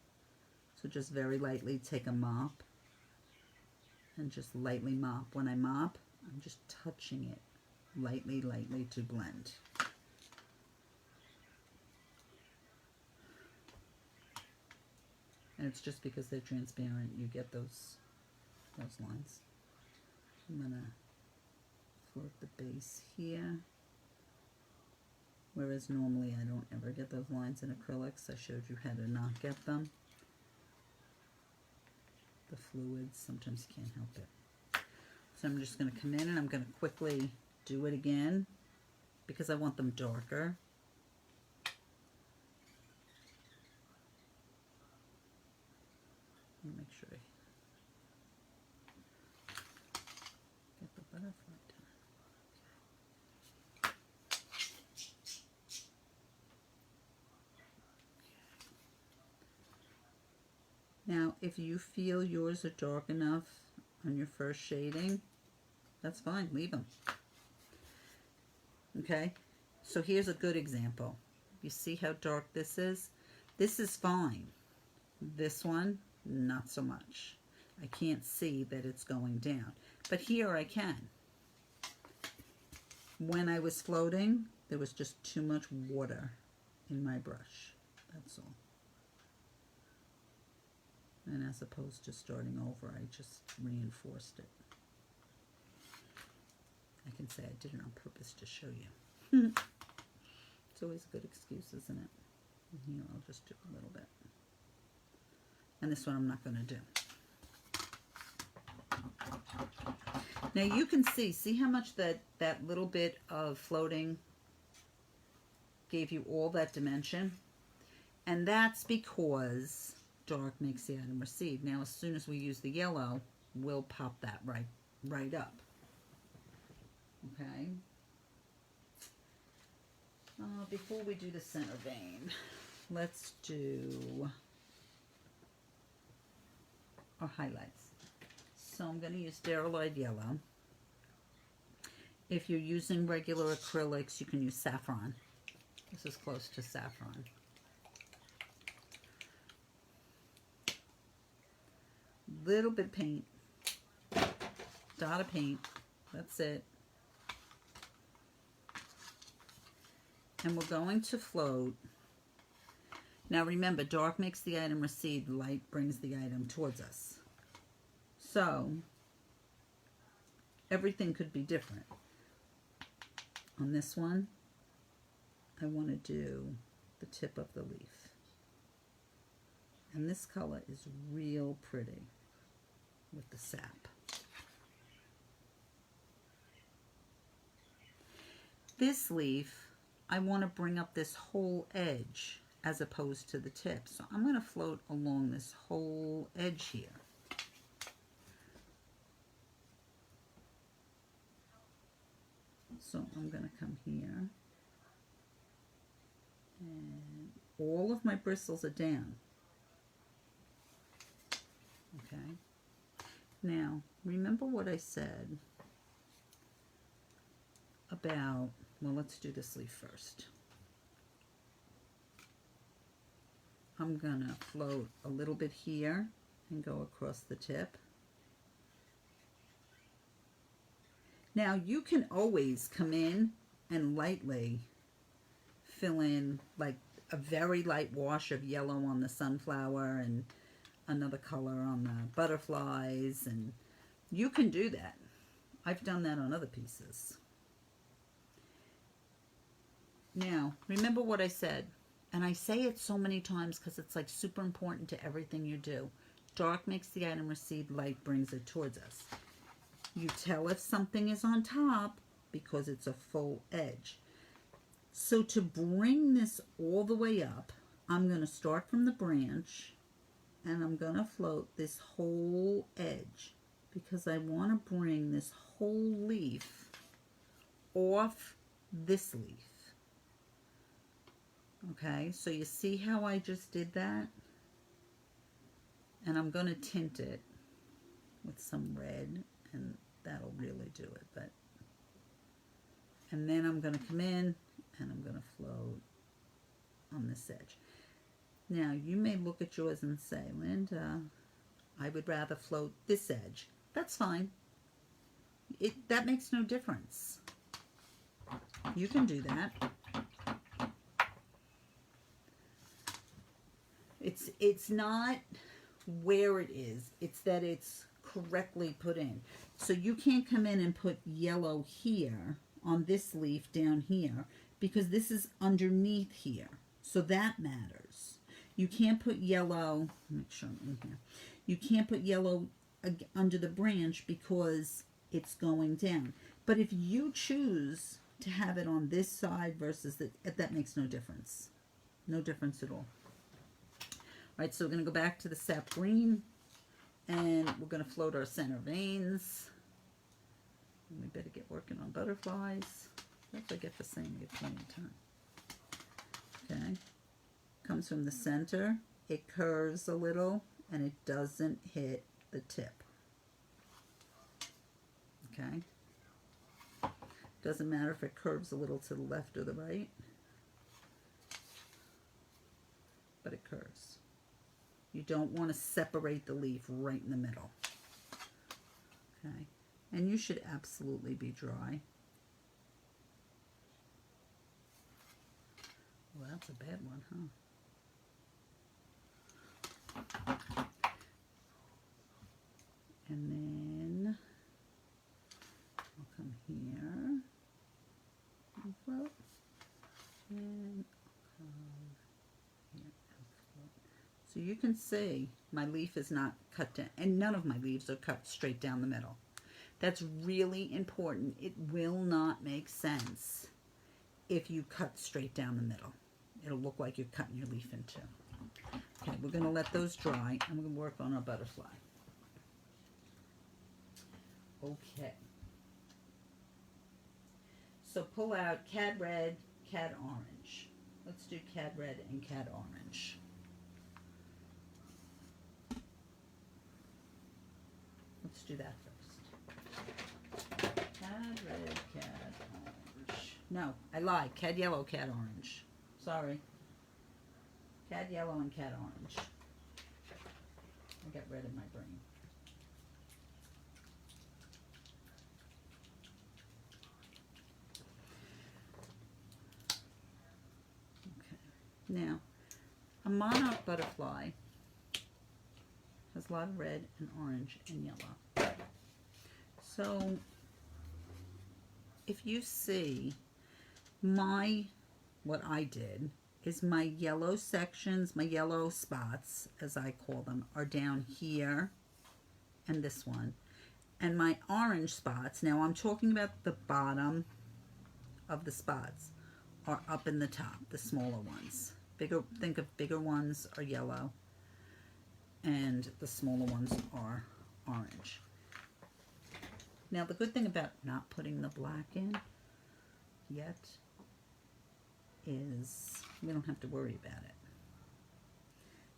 So just very lightly take a mop and just lightly mop. When I mop, I'm just touching it lightly, lightly to blend. And it's just because they're transparent, you get those lines. I'm gonna float the base here. Whereas normally I don't ever get those lines in acrylics. I showed you how to not get them. The fluids, sometimes you can't help it. So I'm just gonna come in and I'm gonna quickly do it again because I want them darker. Let me make sure I get the butterfly done. Now, if you feel yours are dark enough on your first shading, that's fine, leave them. Okay, so here's a good example. You see how dark this is? This is fine. This one, not so much. I can't see that it's going down. But here I can. When I was floating, there was just too much water in my brush. That's all. And as opposed to starting over, I just reinforced it. I can say I did it on purpose to show you. It's always a good excuse, isn't it? And here I'll just do a little bit. And this one I'm not going to do. Now you can see how much that little bit of floating gave you all that dimension? And that's because dark makes the item recede. Now as soon as we use the yellow, we'll pop that right up. Okay. Before we do the center vein, let's do our highlights. So I'm going to use Diarylide yellow. If you're using regular acrylics, you can use Saffron. This is close to Saffron. Little bit of paint, dot of paint, that's it. And we're going to float. Now remember, dark makes the item recede, light brings the item towards us. So, everything could be different. On this one, I want to do the tip of the leaf. And this color is real pretty with the sap. This leaf, I want to bring up this whole edge as opposed to the tip. So I'm going to float along this whole edge here. So I'm going to come here. And all of my bristles are down. Okay. Now, remember what I said about, well, let's do this leaf first. I'm gonna float a little bit here and go across the tip. Now, you can always come in and lightly fill in like a very light wash of yellow on the sunflower and another color on the butterflies, and you can do that. I've done that on other pieces. Now, remember what I said, and I say it so many times because it's like super important to everything you do. Dark makes the item recede, light brings it towards us. You tell if something is on top because it's a full edge. So to bring this all the way up, I'm going to start from the branch and I'm going to float this whole edge because I want to bring this whole leaf off this leaf. Okay, so you see how I just did that? And I'm going to tint it with some red, and that'll really do it. But and then I'm going to come in and I'm going to float on this edge. Now, you may look at yours and say, Linda, I would rather float this edge. That's fine. That makes no difference. You can do that. It's not where it is. It's that it's correctly put in. So you can't come in and put yellow here on this leaf down here because this is underneath here. So that matters. You can't put yellow, make sure I'm in here. You can't put yellow under the branch because it's going down. But if you choose to have it on this side versus that makes no difference. No difference at all. All right, so we're going to go back to the sap green, and we're going to float our center veins. And we better get working on butterflies. That's what I get for saying we get plenty of time. Okay. Comes from the center. It curves a little, and it doesn't hit the tip. Okay. Doesn't matter if it curves a little to the left or the right, but it curves. You don't want to separate the leaf right in the middle. Okay. And you should absolutely be dry. Well, that's a bad one, huh? And then I'll come here and float. And I'll come here and float. So you can see my leaf is not cut down, and none of my leaves are cut straight down the middle. That's really important. It will not make sense if you cut straight down the middle. It'll look like you're cutting your leaf in two. Okay, we're going to let those dry, and we're going to work on our butterfly. Okay. So pull out Cad Red, Cad Orange. Let's do Cad Red and Cad Orange. Let's do that first. Cad Red, Cad Orange. No, I lied. Cad Yellow, Cad Orange. Sorry. Cad Yellow and Cad Orange. I got red in my brain. Now, a monarch butterfly has a lot of red and orange and yellow. So, if you see what I did is my yellow sections, my yellow spots, as I call them, are down here and this one. And my orange spots, now I'm talking about the bottom of the spots, are up in the top, the smaller ones. Think of bigger ones are yellow and the smaller ones are orange. Now the good thing about not putting the black in yet is we don't have to worry about it.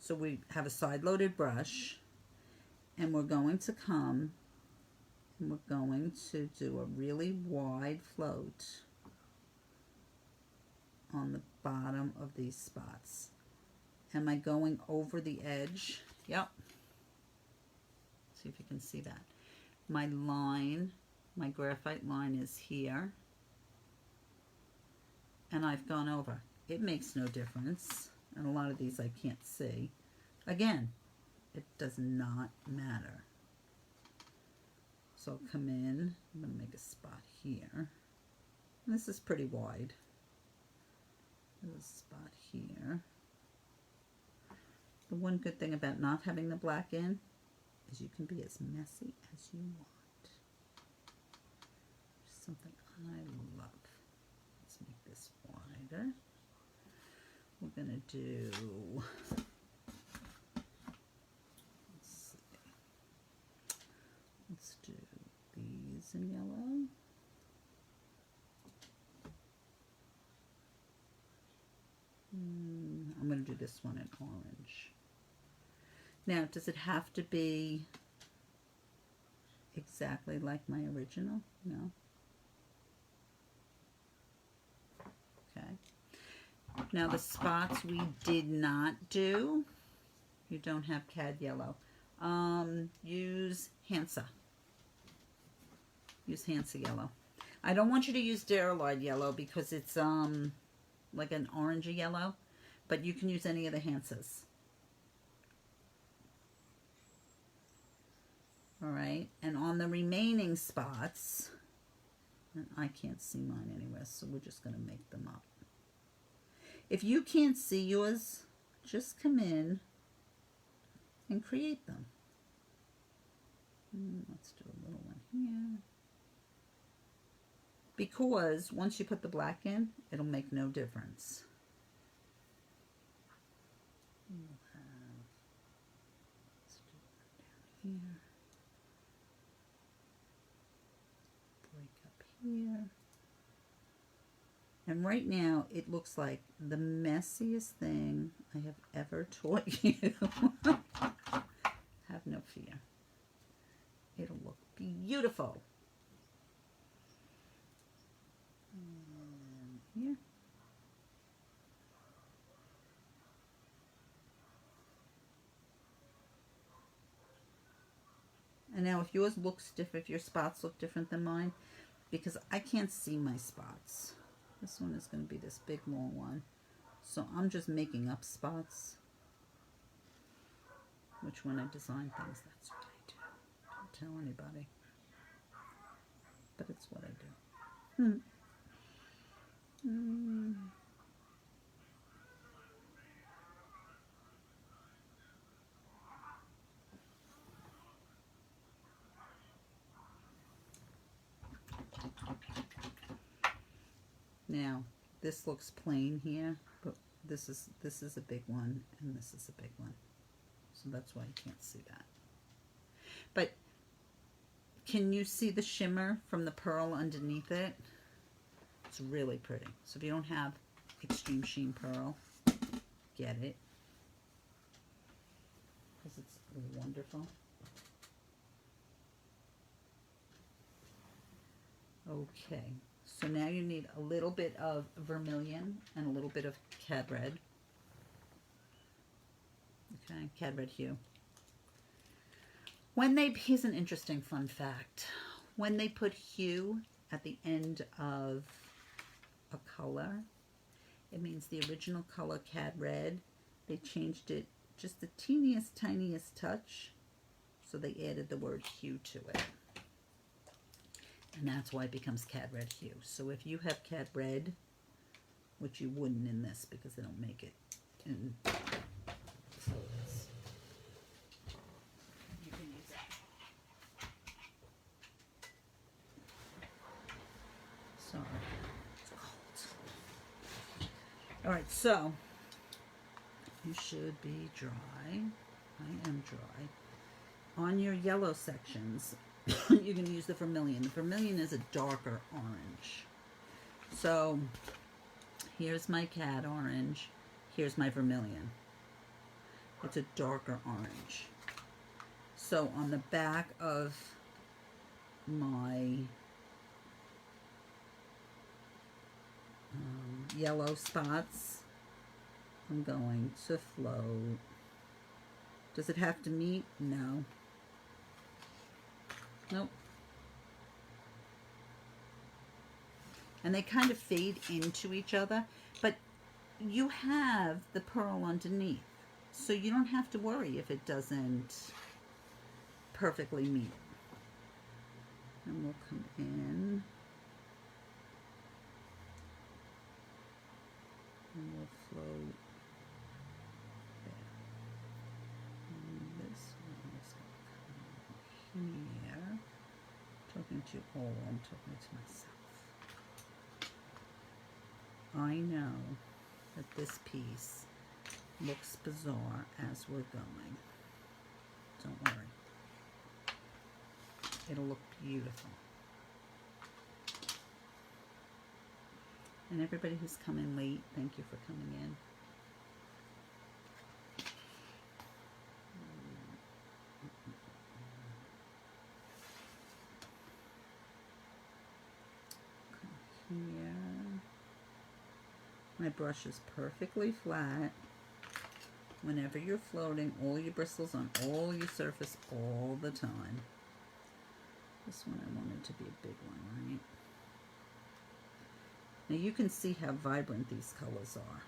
So we have a side-loaded brush, and we're going to come and we're going to do a really wide float on the bottom of these spots. Am I going over the edge? Yep. See if you can see that. My line, my graphite line is here, and I've gone over. It makes no difference, and a lot of these I can't see. Again, it does not matter. So I'll come in, I'm going to make a spot here. And this is pretty wide. There's a spot here. The one good thing about not having the black in is you can be as messy as you want. Something I love. Let's make this wider. We're going to do going to do this one in orange. Now, does it have to be exactly like my original? No. Okay. Now, the spots we did not do, you don't have Cad Yellow. Use Hansa. Use Hansa Yellow. I don't want you to use Diarylide Yellow because it's like an orangey yellow, but you can use any of the Hansas. All right, and on the remaining spots, and I can't see mine anywhere, so we're just going to make them up. If you can't see yours, just come in and create them. Let's do a little one here. Because once you put the black in, it'll make no difference. We'll have, let's do one down here. Break up here. And right now, it looks like the messiest thing I have ever taught you. Have no fear. It'll look beautiful. And here. And now if yours looks different, if your spots look different than mine, because I can't see my spots. This one is going to be this big long one. So I'm just making up spots. Which when I design things, that's what I do. Don't tell anybody. But it's what I do. Now, this looks plain here, but this is a big one, and this is a big one. So that's why you can't see that. But can you see the shimmer from the pearl underneath it? It's really pretty. So if you don't have Extreme Sheen Pearl, get it. Because it's wonderful. Okay. So now you need a little bit of Vermillion and a little bit of Cad Red. Okay, Cad Red Hue. Here's an interesting fun fact. When they put hue at the end of a color, it means the original color, Cad Red, they changed it just the teeniest, tiniest touch. So they added the word hue to it. And that's why it becomes Cad Red Hue. So if you have Cad Red, which you wouldn't in this because they don't make it in solids, you can use that. Sorry, it's cold. All right, so you should be dry. I am dry. On your yellow sections, you can use the Vermillion. The Vermillion is a darker orange. So here's my Cad orange. Here's my Vermillion. It's a darker orange. So on the back of my yellow spots, I'm going to float. Does it have to meet? No. Nope. And they kind of fade into each other, but you have the pearl underneath, so you don't have to worry if it doesn't perfectly meet. And we'll come in and we'll float there. And this one is going to come here. Talking to you all, I'm talking to myself. I know that this piece looks bizarre as we're going. Don't worry. It'll look beautiful. And everybody who's come in late, thank you for coming in. My brush is perfectly flat. Whenever you're floating all your bristles on all your surface all the time. This one I wanted to be a big one, right? Now you can see how vibrant these colors are.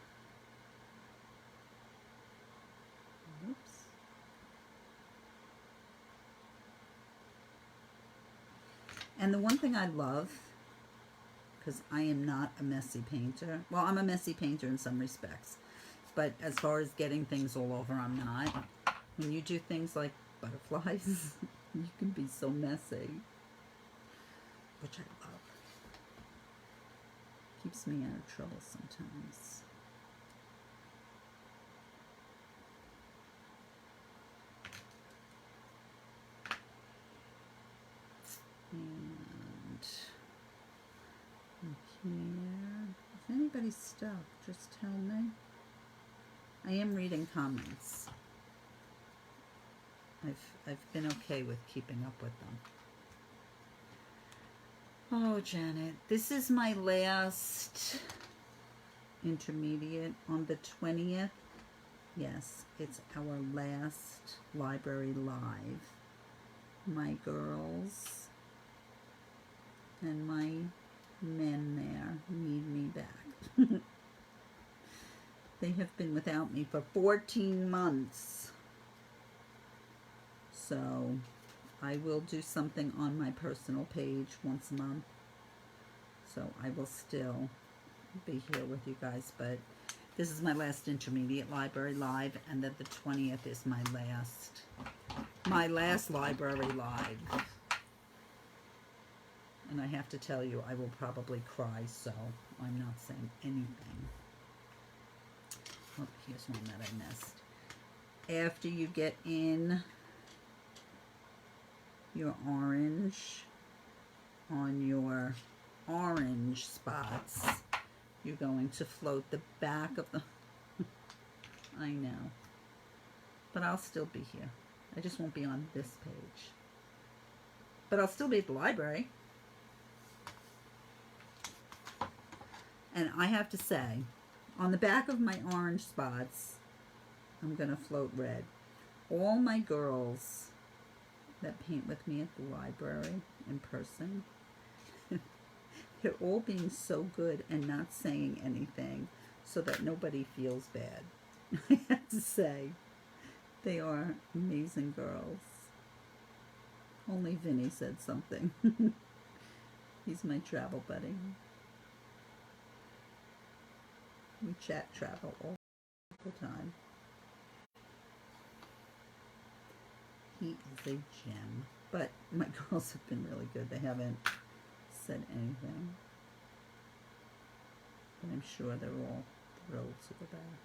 Oops. And the one thing I love, because I am not a messy painter. Well, I'm a messy painter in some respects. But as far as getting things all over, I'm not. When you do things like butterflies, you can be so messy. Which I love. Keeps me out of trouble sometimes. And here, if anybody's stuck, just tell me. I am reading comments. I've been okay with keeping up with them. Oh, Janet, this is my last intermediate on the 20th. Yes, it's our last library live. My girls and my men there need me back. They have been without me for 14 months. So I will do something on my personal page once a month. So I will still be here with you guys, but this is my last intermediate library live, and then the 20th is my last library live. And I have to tell you, I will probably cry, so I'm not saying anything. Oh, here's one that I missed. After you get in your orange on your orange spots, you're going to float the back of the... I know. But I'll still be here. I just won't be on this page. But I'll still be at the library. And I have to say, on the back of my orange spots, I'm going to float red. All my girls that paint with me at the library in person, they're all being so good and not saying anything so that nobody feels bad. I have to say, they are amazing girls. Only Vinny said something. He's my travel buddy. We chat travel all the time. He is a gem. But my girls have been really good. They haven't said anything. But I'm sure they're all thrilled to go back.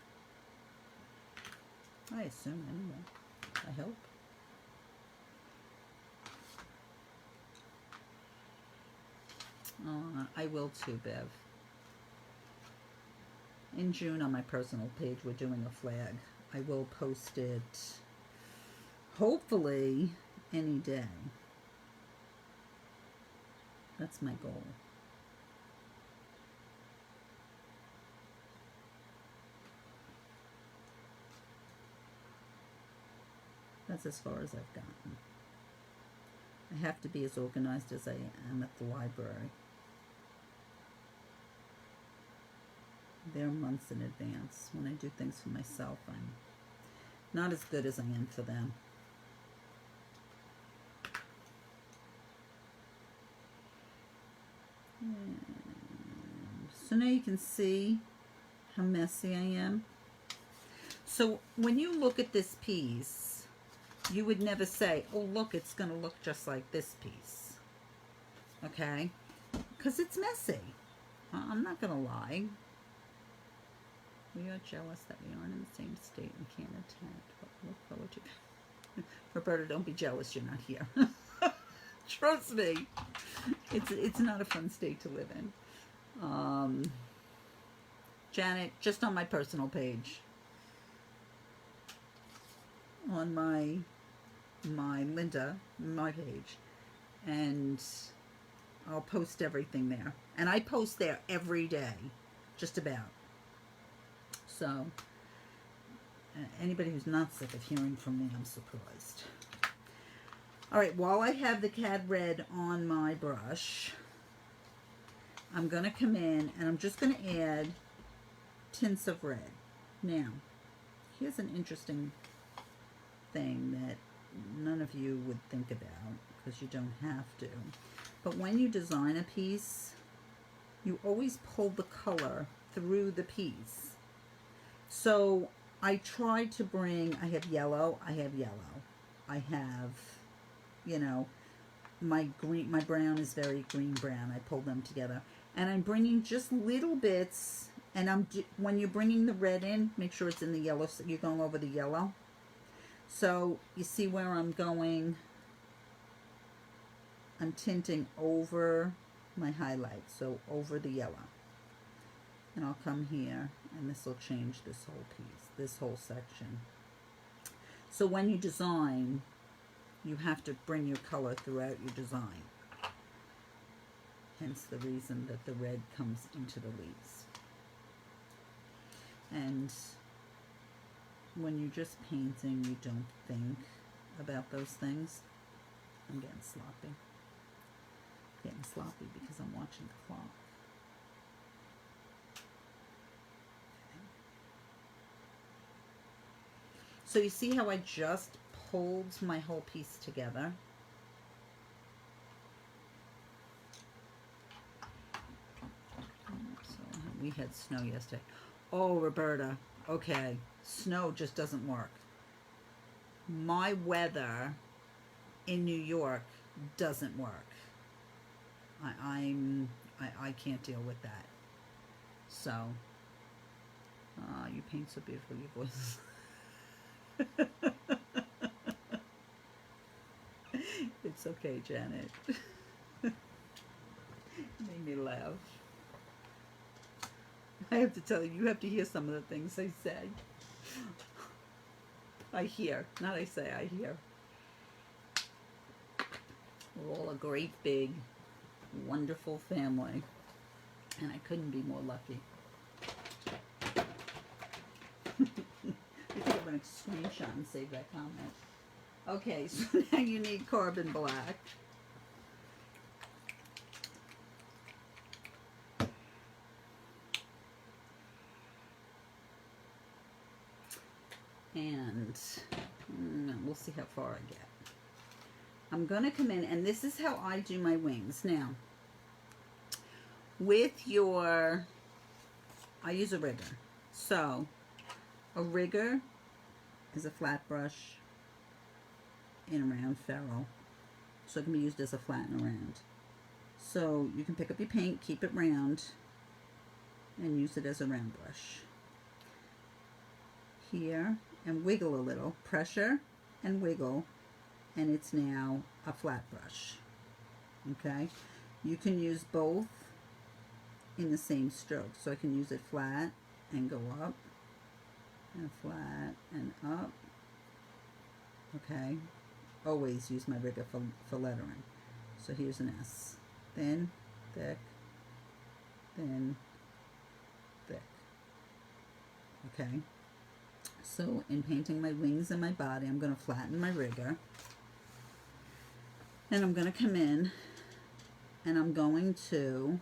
I assume anyway. I hope. I will too, Bev. In June on my personal page, we're doing a flag. I will post it hopefully any day. That's my goal. That's as far as I've gotten. I have to be as organized as I am at the library. They're months in advance. When I do things for myself, I'm not as good as I am for them. And so now you can see how messy I am. So when you look at this piece, you would never say, oh look, it's going to look just like this piece. Okay? Because it's messy. I'm not going to lie. We are jealous that we aren't in the same state and can't attend, but look forward to... Roberta, don't be jealous you're not here. Trust me. It's not a fun state to live in. Janet, just on my personal page. On my Linda, my page. And I'll post everything there. And I post there every day. Just about. So, anybody who's not sick of hearing from me, I'm surprised. All right, while I have the Cad Red on my brush, I'm going to come in and I'm just going to add tints of red. Now, here's an interesting thing that none of you would think about because you don't have to. But when you design a piece, you always pull the color through the piece. So I tried to bring, I have yellow, I have, you know, my green, my brown is very green brown. I pulled them together. And I'm bringing just little bits, and when you're bringing the red in, make sure it's in the yellow, so you're going over the yellow. So you see where I'm going, I'm tinting over my highlight, so over the yellow. And I'll come here, and this will change this whole piece, this whole section. So when you design, you have to bring your color throughout your design. Hence the reason that the red comes into the leaves. And when you're just painting, you don't think about those things. I'm getting sloppy. Getting sloppy because I'm watching the clock. Okay. So you see how I just pulled my whole piece together? So we had snow yesterday. Oh, Roberta. Okay. Snow just doesn't work. My weather in New York doesn't work. I can't deal with that. So, you paint so beautiful, your voice. It's okay, Janet. Made me laugh. I have to tell you, you have to hear some of the things I say. I hear, not I say, I hear. We're all a great big wonderful family, and I couldn't be more lucky. I think I'm going to screenshot and save that comment. Okay, so now you need carbon black. And we'll see how far I get. I'm going to come in, and this is how I do my wings. Now, with your, I use a rigger. So, a rigger is a flat brush in a round ferrule. So it can be used as a flat and a round. So you can pick up your paint, keep it round, and use it as a round brush. Here, and wiggle a little. Pressure and wiggle, and it's now a flat brush. Okay? You can use both in the same stroke. So I can use it flat and go up, and flat and up. Okay? Always use my rigger for lettering. So here's an S. Thin, thick, thin, thick. Okay? So in painting my wings and my body, I'm going to flatten my rigger. And I'm going to come in and I'm going to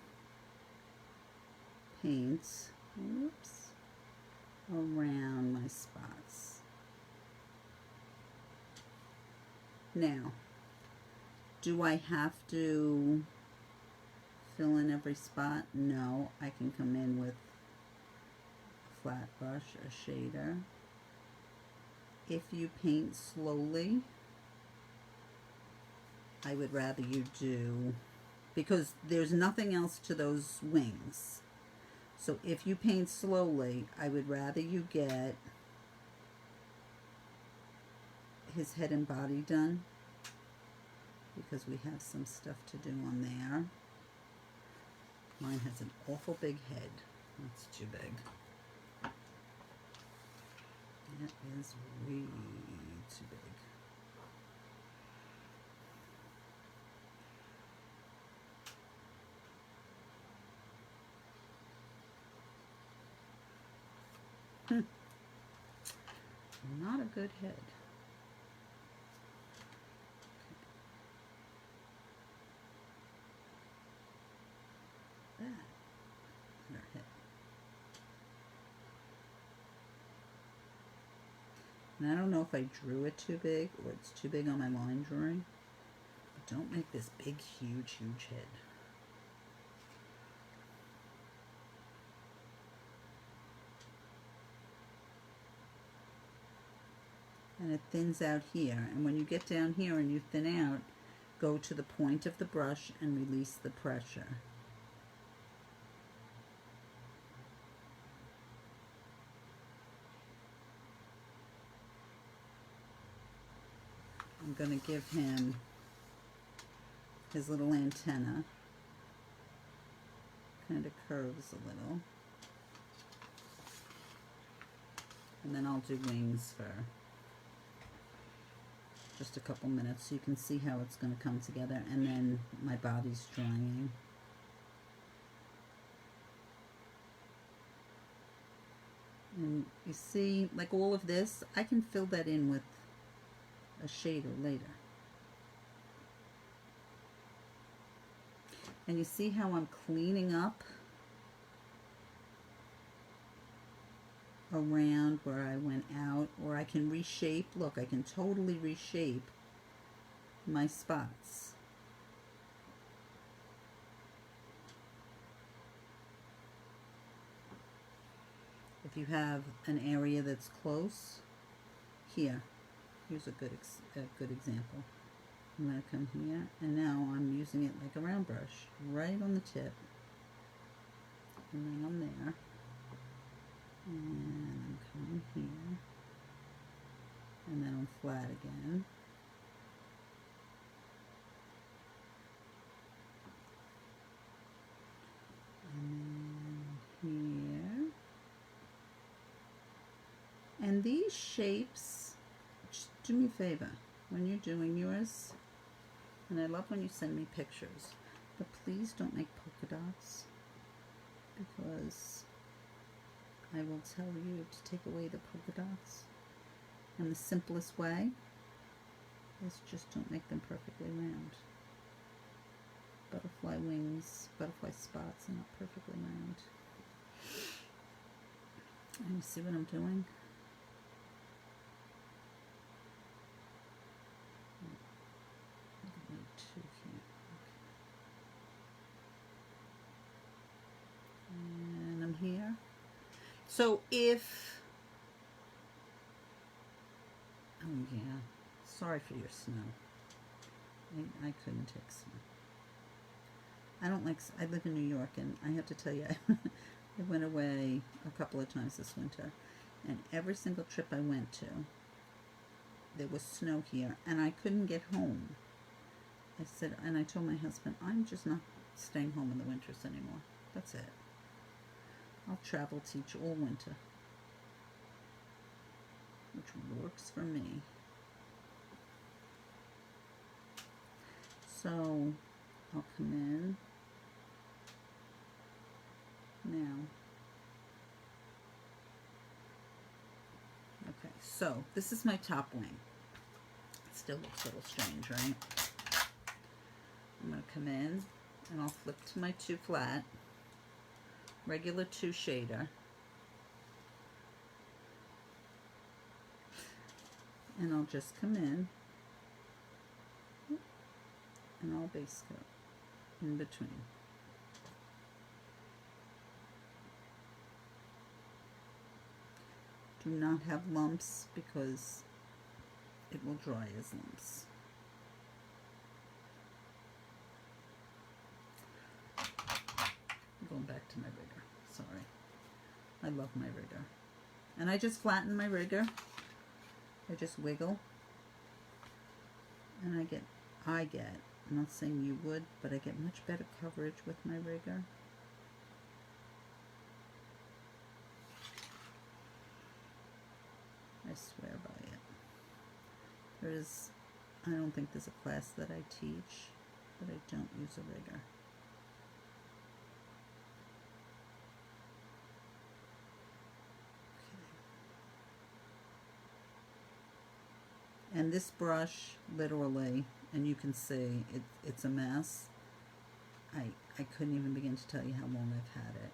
paint, oops, around my spots. Now, do I have to fill in every spot? No, I can come in with a flat brush, a shader. If you paint slowly, I would rather you do, because there's nothing else to those wings. So if you paint slowly, I would rather you get his head and body done, because we have some stuff to do on there. Mine has an awful big head. That's too big. That is way too big. Not a good head. That. And our head. And I don't know if I drew it too big or it's too big on my line drawing. But don't make this big, huge, huge head. And it thins out here. And when you get down here and you thin out, go to the point of the brush and release the pressure. I'm going to give him his little antenna. Kind of curves a little. And then I'll do wings for just a couple minutes so you can see how it's going to come together, and then my body's drying. And you see, like all of this, I can fill that in with a shader later. And you see how I'm cleaning up around where I went out, or I can reshape. Look, I can totally reshape my spots. If you have an area that's close, here's a good example. I'm going to come here, and now I'm using it like a round brush, right on the tip, and then I'm there. And I'm coming here, and then I'm flat again. And then here. And these shapes, just do me a favor, when you're doing yours, and I love when you send me pictures, but please don't make polka dots, because I will tell you to take away the polka dots. And the simplest way is just don't make them perfectly round. Butterfly wings, butterfly spots are not perfectly round. And you see what I'm doing? And I'm here. So if, oh yeah, sorry for your snow. I couldn't take snow. I don't like, I live in New York, and I have to tell you, I went away a couple of times this winter, and every single trip I went to, there was snow here, and I couldn't get home. I said, and I told my husband, I'm just not staying home in the winters anymore. That's it. I'll travel teach all winter, which works for me. So I'll come in now. Okay, so this is my top wing. It still looks a little strange, right? I'm going to come in and I'll flip to my 2 flat, regular 2 shader, and I'll just come in and I'll base coat in between. Do not have lumps because it will dry as lumps. I'm going back to my rigger. Sorry. I love my rigger. And I just flatten my rigger. I just wiggle. And I get, I'm not saying you would, but I get much better coverage with my rigger. I swear by it. I don't think there's a class that I teach that I don't use a rigger. Okay. And this brush, literally, and you can see it's a mess. I couldn't even begin to tell you how long I've had it.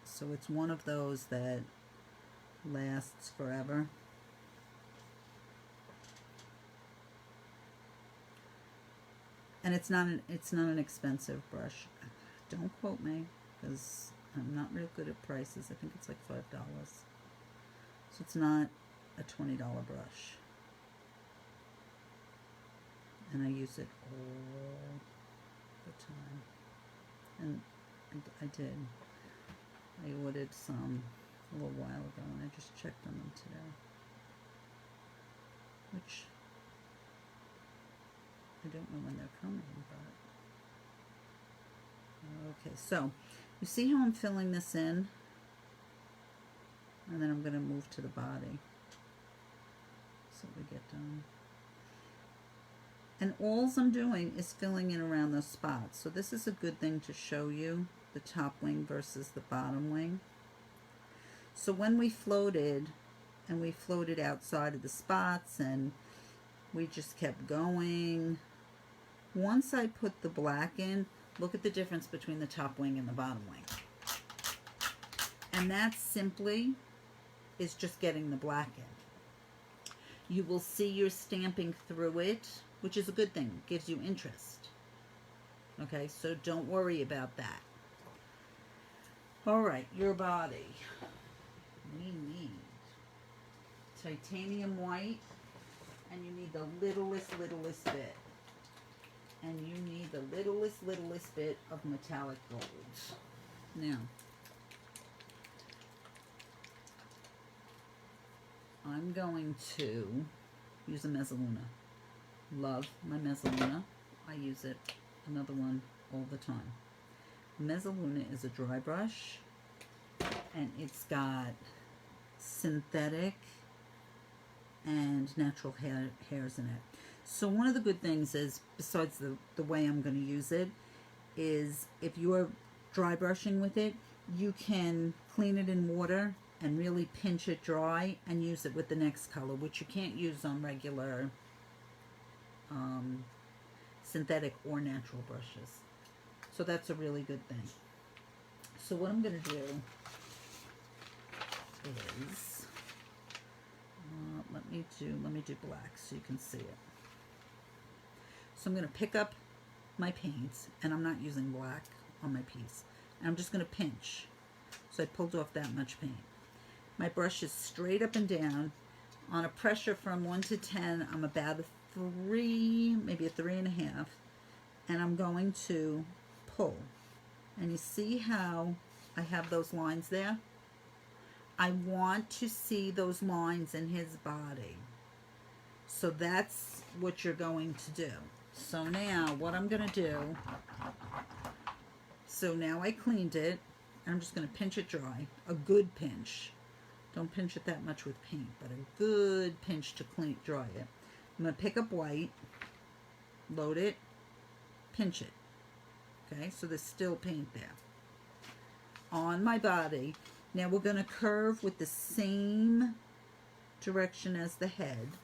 So it's one of those that lasts forever. And it's not an expensive brush. Don't quote me, because I'm not real good at prices. I think it's like $5. So it's not a $20 brush. And I use it all the time. And I did. I ordered some a little while ago, and I just checked on them today. Which I don't know when they're coming, but okay. So you see how I'm filling this in, and then I'm going to move to the body so we get done. And all I'm doing is filling in around those spots. So this is a good thing to show you, the top wing versus the bottom wing. So when we floated, and we floated outside of the spots, and we just kept going. Once I put the black in, look at the difference between the top wing and the bottom wing. And that simply is just getting the black in. You will see you're stamping through it, which is a good thing. It gives you interest. Okay, so don't worry about that. All right, your body. We need titanium white, and you need the littlest bit. And you need the littlest bit of metallic gold. Now, I'm going to use a Mezzaluna. Love my Mezzaluna. I use it, another one, all the time. Mezzaluna is a dry brush, and it's got synthetic and natural hairs in it. So one of the good things is, besides the way I'm going to use it, is if you're dry brushing with it, you can clean it in water and really pinch it dry and use it with the next color, which you can't use on regular synthetic or natural brushes. So that's a really good thing. So what I'm going to do is, let me do black so you can see it. So I'm going to pick up my paints, and I'm not using black on my piece. And I'm just going to pinch. So I pulled off that much paint. My brush is straight up and down. On a pressure from 1 to 10, I'm about a 3, maybe a 3.5. And I'm going to pull. And you see how I have those lines there? I want to see those lines in his body. So that's what you're going to do. So now what I'm going to do, so now I cleaned it, and I'm just going to pinch it dry. A good pinch. Don't pinch it that much with paint, but a good pinch to dry it. I'm going to pick up white, load it, pinch it. Okay, so there's still paint there. On my body, now we're going to curve with the same direction as the head.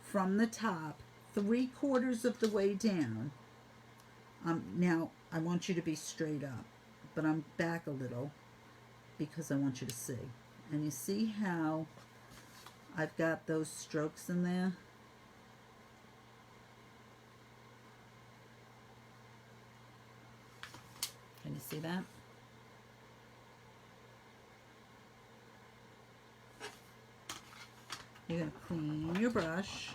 From the top, 3/4 of the way down. Now, I want you to be straight up, but I'm back a little because I want you to see. And you see how I've got those strokes in there? Can you see that? You're going to clean your brush.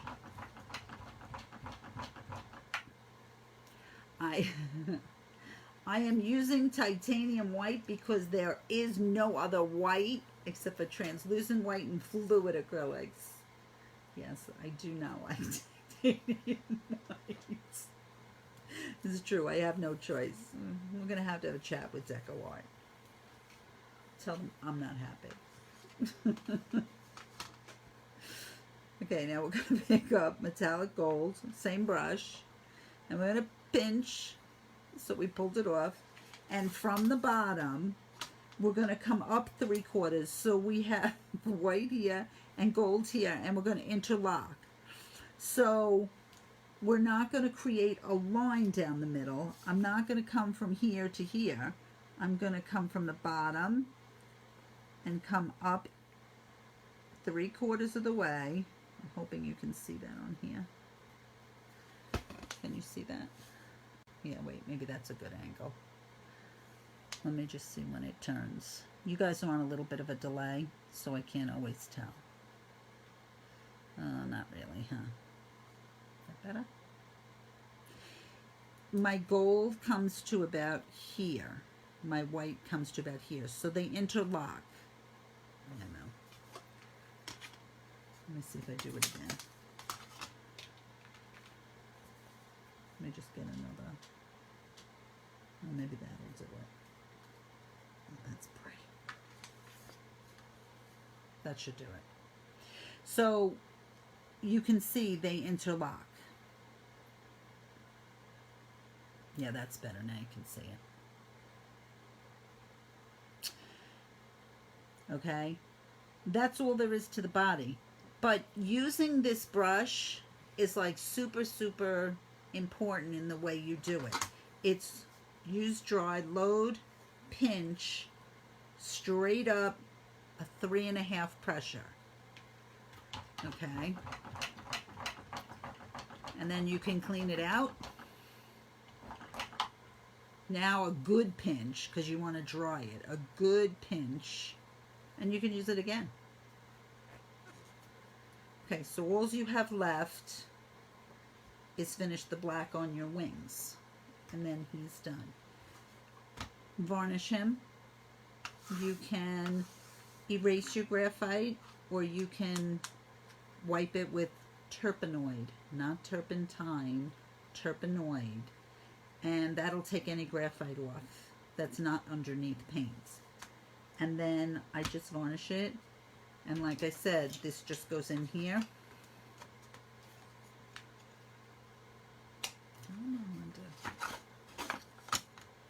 I am using titanium white because there is no other white except for translucent white and fluid acrylics. Yes, I do now like titanium white. This is true. I have no choice. We're going to have a chat with DecoArt. Tell them I'm not happy. Okay, now we're going to pick up metallic gold, same brush, and we're going to pinch, so we pulled it off, and from the bottom, we're going to come up 3/4, so we have white here and gold here, and we're going to interlock. So we're not going to create a line down the middle. I'm not going to come from here to here. I'm going to come from the bottom and come up 3/4 of the way. I'm hoping you can see that on here. Can you see that? Yeah, wait, maybe that's a good angle. Let me just see when it turns. You guys are on a little bit of a delay, so I can't always tell. Not really, huh? Is that better? My gold comes to about here. My white comes to about here. So they interlock. I don't know. Let me see if I do it again. Let me just get another. Oh, maybe that'll do it. That's bright. That should do it. So you can see they interlock. Yeah, that's better. Now you can see it. Okay. That's all there is to the body. But using this brush is like super, super important in the way you do it. It's use dry, load, pinch, straight up, a 3.5 pressure. Okay. And then you can clean it out. Now a good pinch, because you want to dry it. A good pinch. And you can use it again. Okay, so all you have left is finish the black on your wings. And then he's done. Varnish him. You can erase your graphite, or you can wipe it with turpenoid, not turpentine, turpenoid. And that'll take any graphite off that's not underneath paints. And then I just varnish it. And like I said, this just goes in here.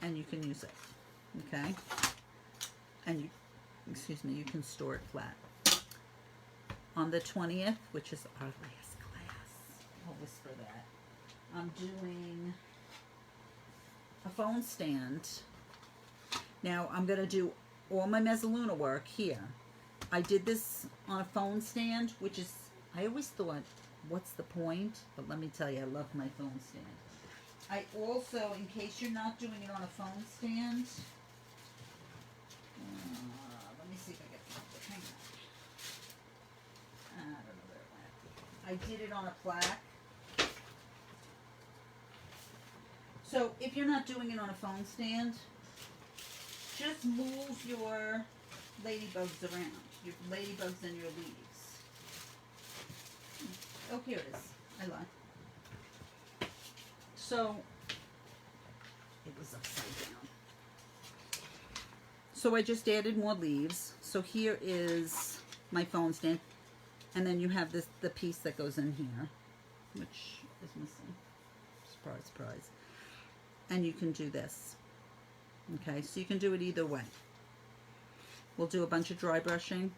And you can use it. Okay? And you, excuse me, you can store it flat. On the 20th, which is our last class, I'll whisper that, I'm doing a phone stand. Now I'm going to do all my mezzaluna work here. I did this on a phone stand, which is, I always thought, what's the point? But let me tell you, I love my phone stand. I also, in case you're not doing it on a phone stand, let me see if I get the hang on. I don't know where it went. I did it on a plaque. So if you're not doing it on a phone stand, just move your ladybugs around. Your ladybugs and your leaves. Oh, here it is. I lied. So, it was upside down. So I just added more leaves. So here is my phone stand. And then you have this, the piece that goes in here, which is missing. Surprise, surprise. And you can do this. Okay, so you can do it either way. We'll do a bunch of dry brushing.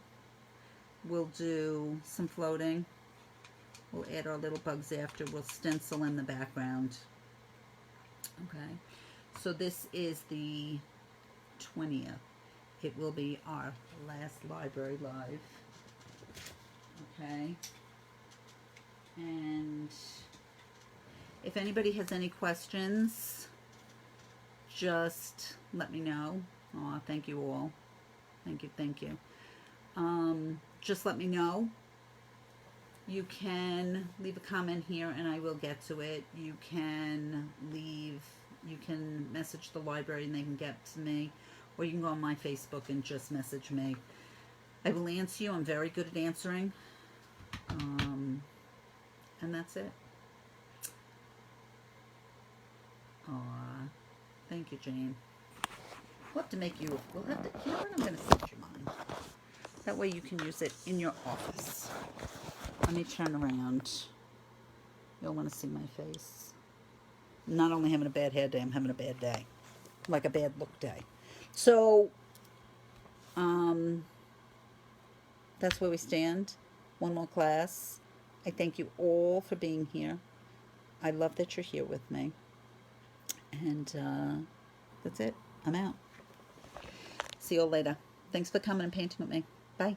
We'll do some floating. We'll add our little bugs after. We'll stencil in the background. Okay, so this is the 20th. It will be our last library live. Okay, and if anybody has any questions, just let me know. Aw, thank you all. Thank you, thank you. Just let me know. You can leave a comment here and I will get to it. You can message the library and they can get to me. Or you can go on my Facebook and just message me. I will answer you. I'm very good at answering. And that's it. Aw, thank you, Jane. We'll have to make you, we'll have to, you know what, I'm going to set you mine. That way you can use it in your office. Let me turn around. You'll want to see my face. I'm not only having a bad hair day, I'm having a bad day. Like a bad look day. So, that's where we stand. One more class. I thank you all for being here. I love that you're here with me. And that's it. I'm out. See you all later. Thanks for coming and painting with me. Bye.